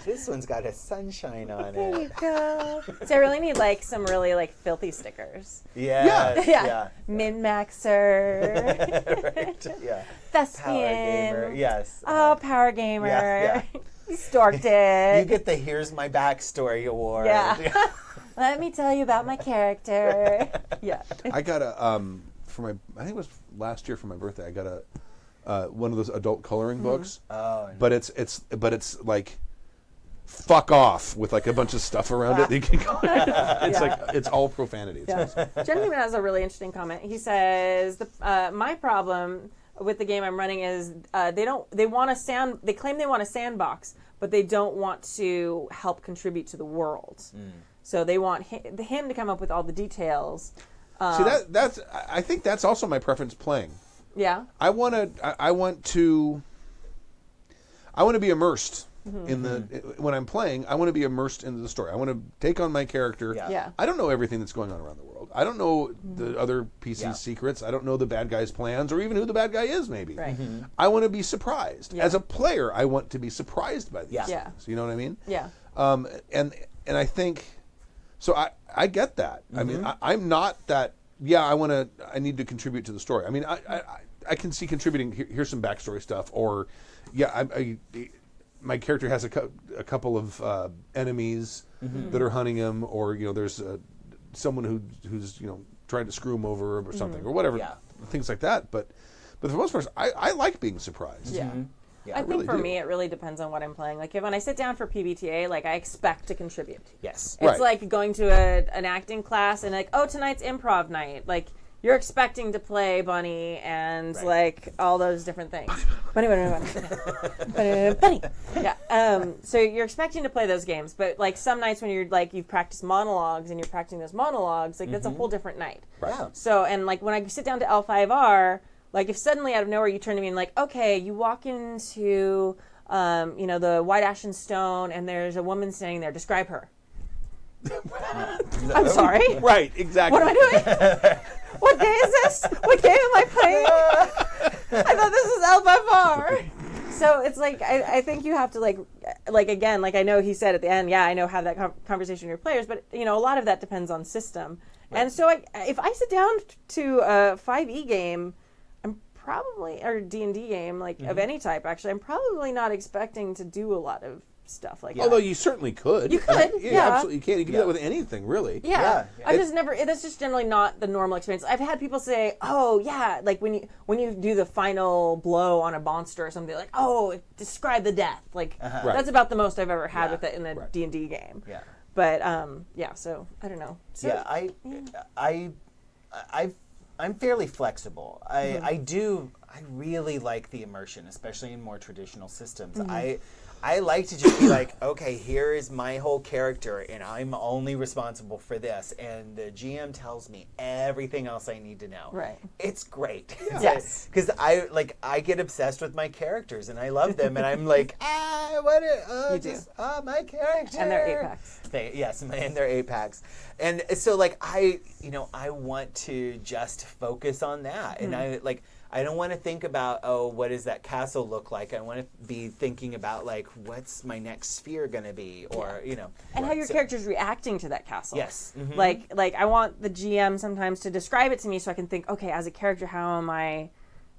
This one's got a sunshine on There it. you go. So I really need like some really like filthy stickers. Yes, yeah. Min-maxer. Right, yeah. Thespian. Power gamer, yes. Oh, power gamer. Yeah. You storked it. You get the Here's My Backstory award. Yeah. Let me tell you about my character. Yeah. I got a for my I think it was last year for my birthday. I got a one of those adult coloring books. Oh. But it's like fuck off with like a bunch of stuff around it that you can go. It's like it's all profanity. It's awesome. Jen even has a really interesting comment. He says my problem with the game I'm running is they claim they want a sandbox, but they don't want to help contribute to the world. So they want him to come up with all the details. See that's I think that's also my preference playing. Yeah. I want to be immersed in the when I'm playing. I want to be immersed into the story. I want to take on my character. Yeah. I don't know everything that's going on around the world. I don't know the other PC's secrets. I don't know the bad guy's plans or even who the bad guy is maybe. Right. I want to be surprised. Yeah. As a player, I want to be surprised by these Yeah. things. You know what I mean? Yeah. And I think so I get that. I mean I'm not that I need to contribute to the story. I mean I can see contributing here's some backstory stuff or my character has a couple of enemies that are hunting him, or there's someone who's trying to screw him over or something or whatever, things like that. But for the most part, I like being surprised. Yeah. Yeah, I think really for do. me, it really depends on what I'm playing. Like, when I sit down for PBTA, like, I expect to contribute. Yes. It's Right. like going to an acting class and, like, oh, tonight's improv night. Like, you're expecting to play Bunny and, like, all those different things. Bunny. Yeah. So you're expecting to play those games. But, like, some nights when you're, like, you've practiced monologues and you're practicing those monologues, like, that's a whole different night. Right. Yeah. So, and, like, when I sit down to L5R, like, if suddenly out of nowhere you turn to me and, like, okay, you walk into... the White Ashen Stone, and there's a woman standing there. Describe her. I'm sorry. Right, exactly. What am I doing? What day is this? What game am I playing? I thought this was L5R. So it's like, I think you have to, like again, like I know he said at the end, yeah, I know, have that conversation with your players, but, a lot of that depends on system. Right. And so if I sit down to a 5e game, probably, or D&D game, like of any type, actually, I'm probably not expecting to do a lot of stuff like that. Although you certainly could. You could, yeah. Absolutely, you can. You can do that with anything, really. Yeah. Yeah. I've just never, that's just generally not the normal experience. I've had people say, oh, yeah, like when you do the final blow on a monster or something, like, oh, describe the death. Like, that's about the most I've ever had with it in a D&D game. Yeah. But, so, I don't know. So, I'm fairly flexible. I really like the immersion, especially in more traditional systems. I like to just be like, okay, here is my whole character, and I'm only responsible for this, and the GM tells me everything else I need to know. Right. It's great. Yes. Because I get obsessed with my characters, and I love them, and I'm like, You do. My character. And they're 8-packs. Yes, and they're 8-packs. And so, like, I want to just focus on that. And I don't want to think about, what does that castle look like? I want to be thinking about, like, what's my next sphere going to be? Or, And how your character's reacting to that castle. Yes. Mm-hmm. Like I want the GM sometimes to describe it to me so I can think, okay, as a character, how am I...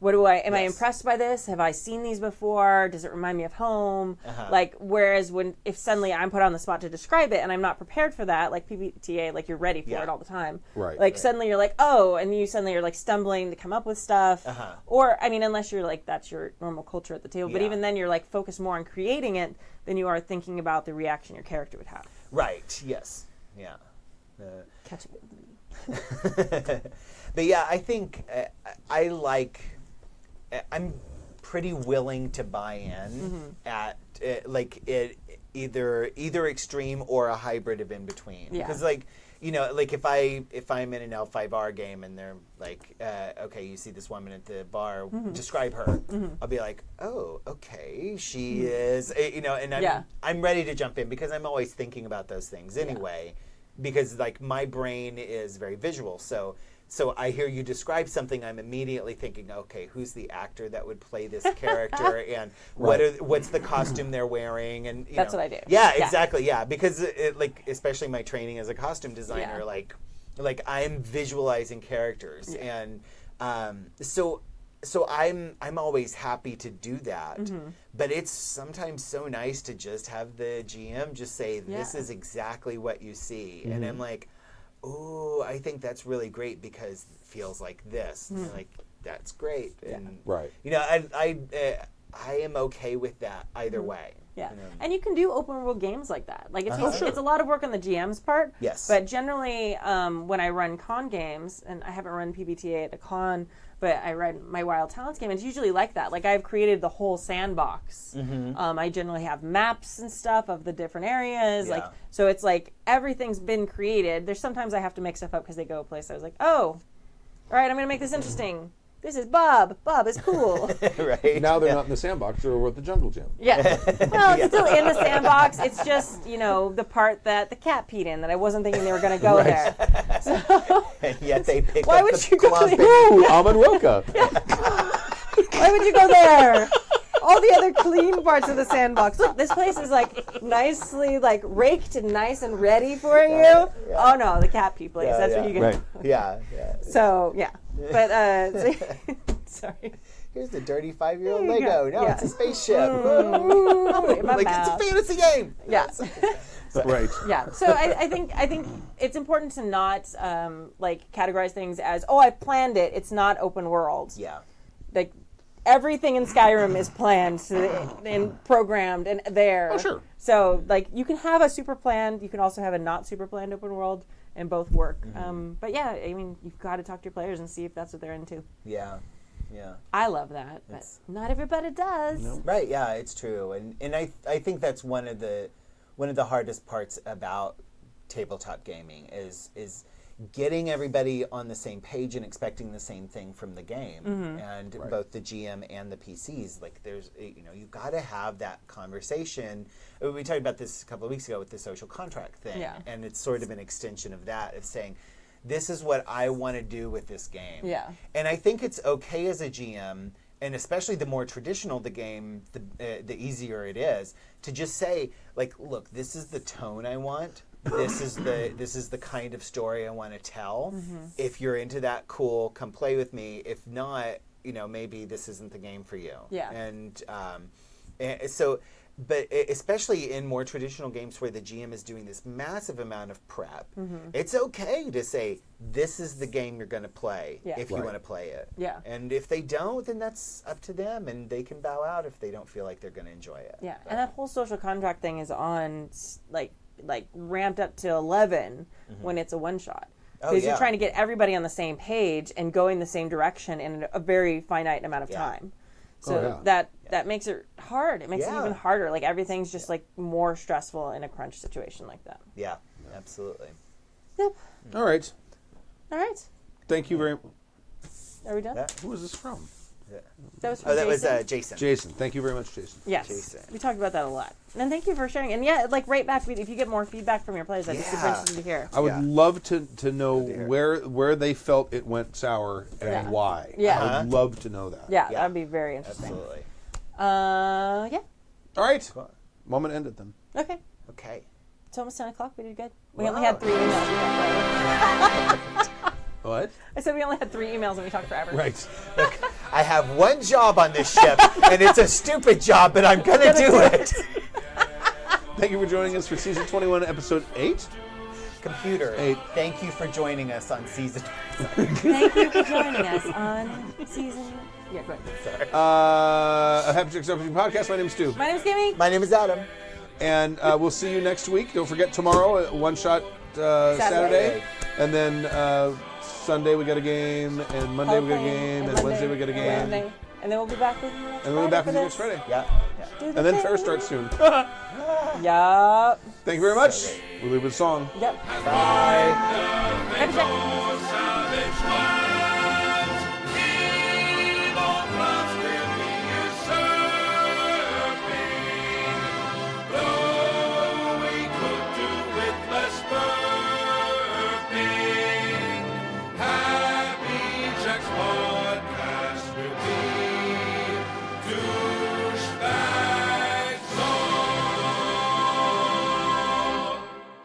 am I impressed by this? Have I seen these before? Does it remind me of home? Like, whereas if suddenly I'm put on the spot to describe it and I'm not prepared for that, like PBTA, like you're ready for it all the time. Right. Like suddenly you're like, and you suddenly are like stumbling to come up with stuff. Or, I mean, unless you're like, that's your normal culture at the table. But even then you're like focused more on creating it than you are thinking about the reaction your character would have. Right. Yes. Yeah. Catch it. But yeah, I think I'm pretty willing to buy in at either extreme or a hybrid of in between. Because like if I'm in an L5R game and they're like, okay, you see this woman at the bar, describe her. I'll be like, oh, okay, she is, and I'm ready to jump in because I'm always thinking about those things anyway. Because like my brain is very visual, so I hear you describe something, I'm immediately thinking, okay, who's the actor that would play this character, and what's the costume they're wearing, and that's what I do. Yeah, exactly. Yeah, because especially my training as a costume designer, like I'm visualizing characters, and so I'm always happy to do that. But it's sometimes so nice to just have the GM just say, this is exactly what you see, and I'm like, oh, I think that's really great because it feels like this. And like, that's great. And, I am okay with that either way. Yeah, and you can do open world games like that. Like it's a lot of work on the GM's part. Yes. But generally, when I run con games, and I haven't run PBTA at a con, but I run my Wild Talents game, it's usually like that. Like I've created the whole sandbox. I generally have maps and stuff of the different areas. Like so, it's like everything's been created. There's sometimes I have to make stuff up because they go a place I was like, oh, all right, I'm going to make this interesting. This is Bob. Bob is cool. Right. Now they're not in the sandbox; they're at the jungle gym. Yeah. Well, it's still in the sandbox. It's just the part that the cat peed in that I wasn't thinking they were going to go there. So, and yet they pick why up would the you go club. Ooh, almond roca. Why would you go there? All the other clean parts of the sandbox. Look, this place is like nicely like raked and nice and ready for you. Oh no, the cat pee place. That's what you get. Right. Yeah. So yeah, but sorry. Here's the dirty 5-year-old Lego. Now it's a spaceship. Like it's a fantasy game. Yeah. Right. Yeah. So I think it's important to not like categorize things as, oh, I've planned it. It's not open world. Yeah. Like everything in Skyrim is planned and programmed and there. Oh, sure. So like you can have a super planned, you can also have a not super planned open world, and both work. But yeah, I mean, you've got to talk to your players and see if that's what they're into. Yeah. Yeah. I love that, but not everybody does. No. Right. Yeah, it's true, and I think that's one of the hardest parts about tabletop gaming is getting everybody on the same page and expecting the same thing from the game, and both the GM and the PCs. Like, there's you've got to have that conversation. We talked about this a couple of weeks ago with the social contract thing, and it's sort of an extension of that, of saying, this is what I want to do with this game. Yeah. And I think it's okay as a GM, and especially the more traditional the game, the easier it is to just say, like, look, this is the tone I want. This is the kind of story I want to tell. If you're into that, cool, come play with me. If not, maybe this isn't the game for you. Yeah. And so, but especially in more traditional games where the GM is doing this massive amount of prep, it's okay to say, this is the game you're going to play if you want to play it. Yeah. And if they don't, then that's up to them, and they can bow out if they don't feel like they're going to enjoy it. Yeah. And that whole social contract thing is on like ramped up to 11 when it's a one shot. Because you're trying to get everybody on the same page and going the same direction in a very finite amount of time. So that makes it hard. It makes it even harder. Like everything's just like more stressful in a crunch situation like that. Yeah, absolutely. Yep. All right. All right. Thank you very much. Are we done? Yeah. Who is this from? That was from Oh, that was Jason. Jason. Jason. Thank you very much, Jason. Yes, Jason. we talked about that a lot. And thank you for sharing. And yeah, like right back, if you get more feedback from your players, I'd be super interested to hear. I would Yeah. love to know hear. where they felt it went sour and Yeah. why. Yeah. I would love to know that. Yeah, Yeah. that'd be very interesting. Absolutely. Yeah. All right. Cool. Moment ended then. Okay. Okay. It's almost 10 o'clock. We did good. We Wow. only had 3 emails. We talked forever. What? I said we only had 3 emails and we talked forever. Right. I have one job on this ship, and it's a stupid job, but I'm gonna do it. Thank you for joining us for season 21, episode 8. Computer, 8. thank you for joining us on season. Thank you for joining us on season. Yeah, go ahead. A Happy Chicks RPG podcast. My name's Stu. My name's Kimmy. My name is Adam. And we'll see you next week. Don't forget tomorrow, One Shot Saturday. And then Sunday we got a game, and Monday we got a game, and Wednesday we got a game. And then we'll be back with you next Friday. And then we'll be back for with you this. next Friday. Yeah. Do the And then thing. Fair starts soon. Yup. Thank you very much. We'll leave with a song. Yep. Bye. Happy Jack.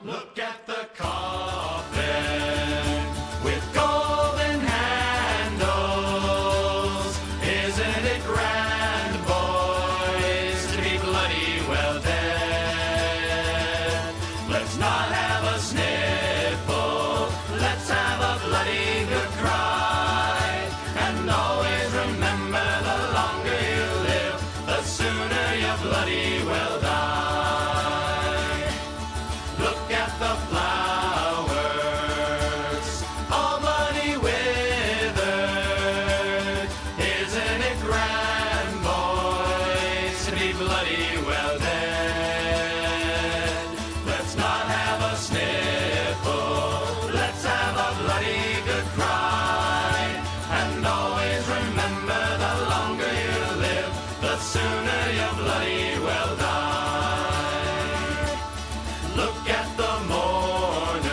Look at the coffin with golden handles. Isn't it grand, boys, to be bloody well dead? Let's not have a sniffle. Let's have a bloody good cry. And always remember, the longer you live, the sooner you bloody well die. Look at the flowers, all bloody withered. Isn't it grand, boys, to be bloody well dead? Let's not have a sniffle, let's have a bloody good cry. And always remember, the longer you live, the sooner you bloody well die. Look at the mourners,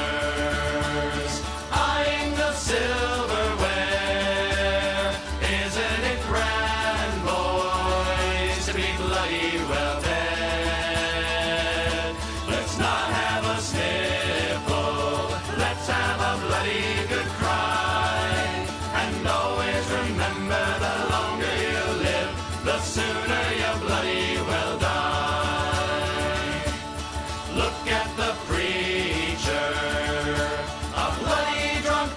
eyeing the silverware. Isn't it grand, boys, to be bloody well dead? Let's not have a sniffle, let's have a bloody good cry. And always remember, the longer you live, the sooner you bloody well die. Look at the preacher, a bloody drunk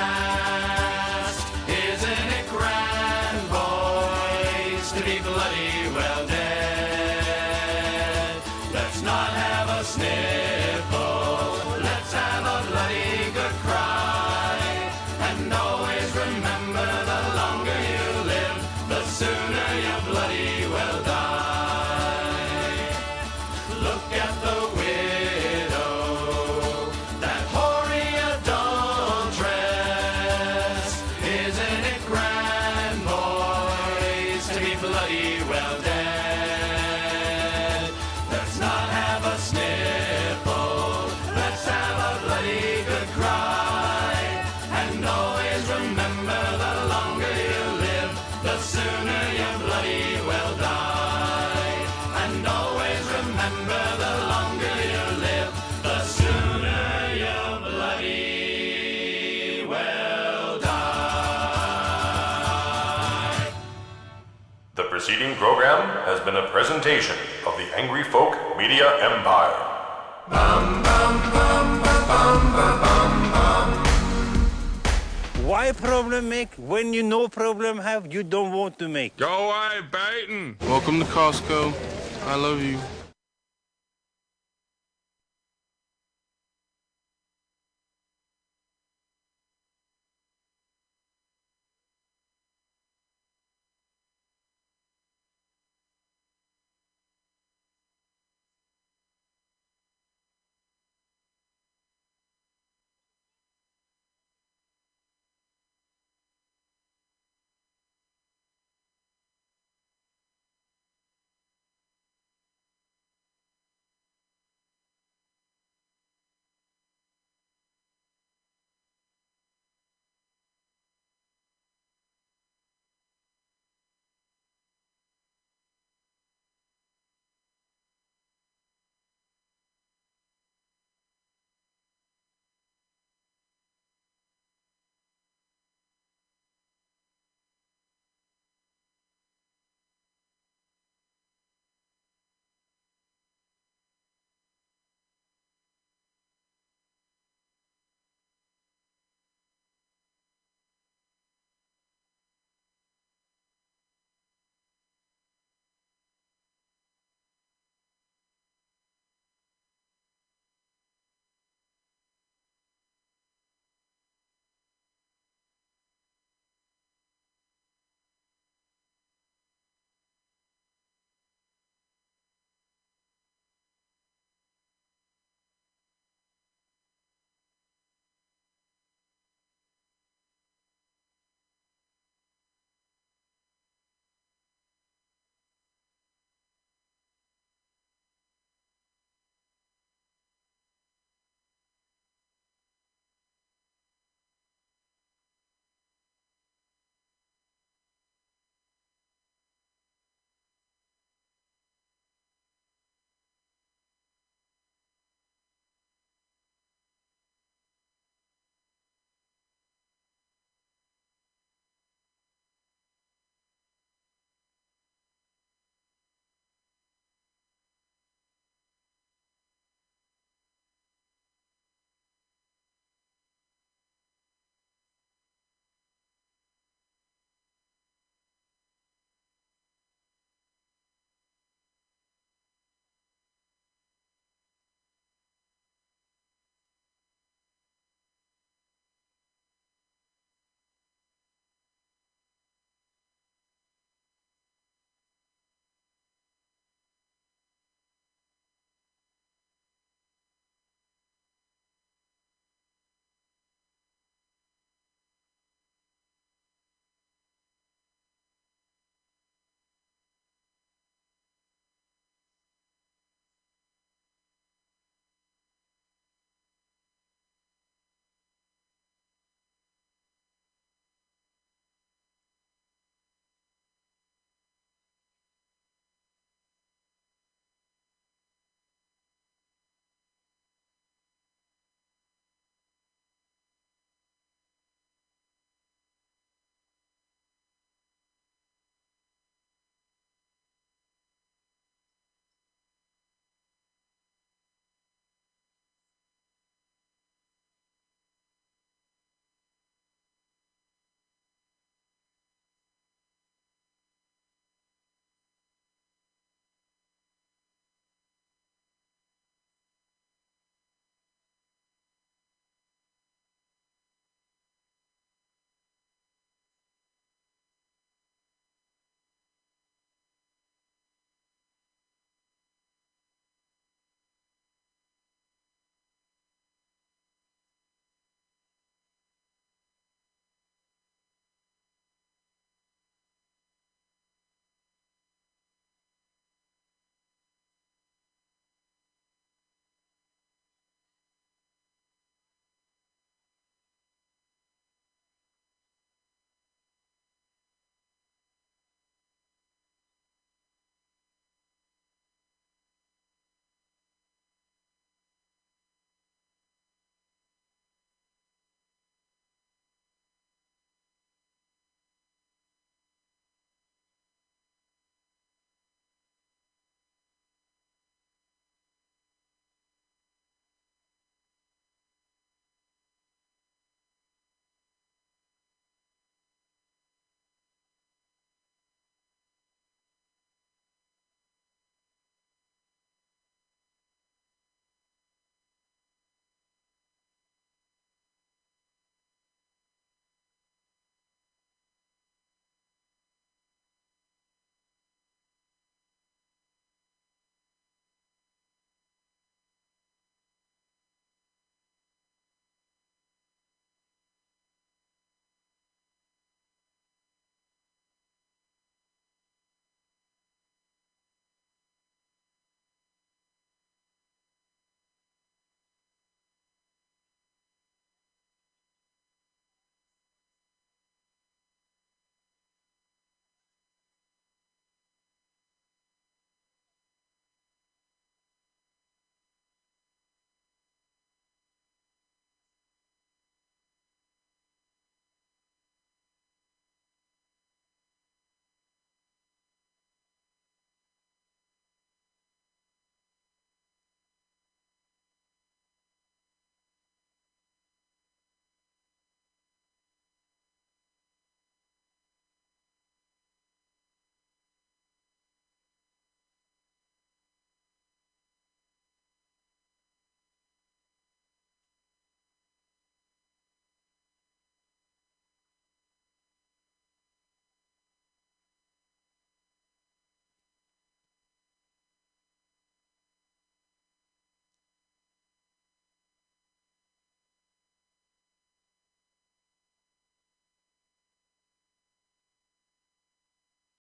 pederast. Isn't it grand, boys, to be bloody well dead? Let's not have a sniffle, let's have a bloody good cry. And always remember, the longer you live, the sooner you bloody well die. Look at the widow, that hoary adulteress. Isn't it grand, boys, to be bloody well dead? Let's not have a sniffle, let's have a bloody good cry. And always remember, the longer you live, the sooner you bloody well die. And always remember, the longer you live, the sooner you bloody well die. The preceding program has been a presentation of the Angry Folk Media Empire. Why problem make when you no problem have you don't want to make? Go away, Baton. Welcome to Costco. I love you.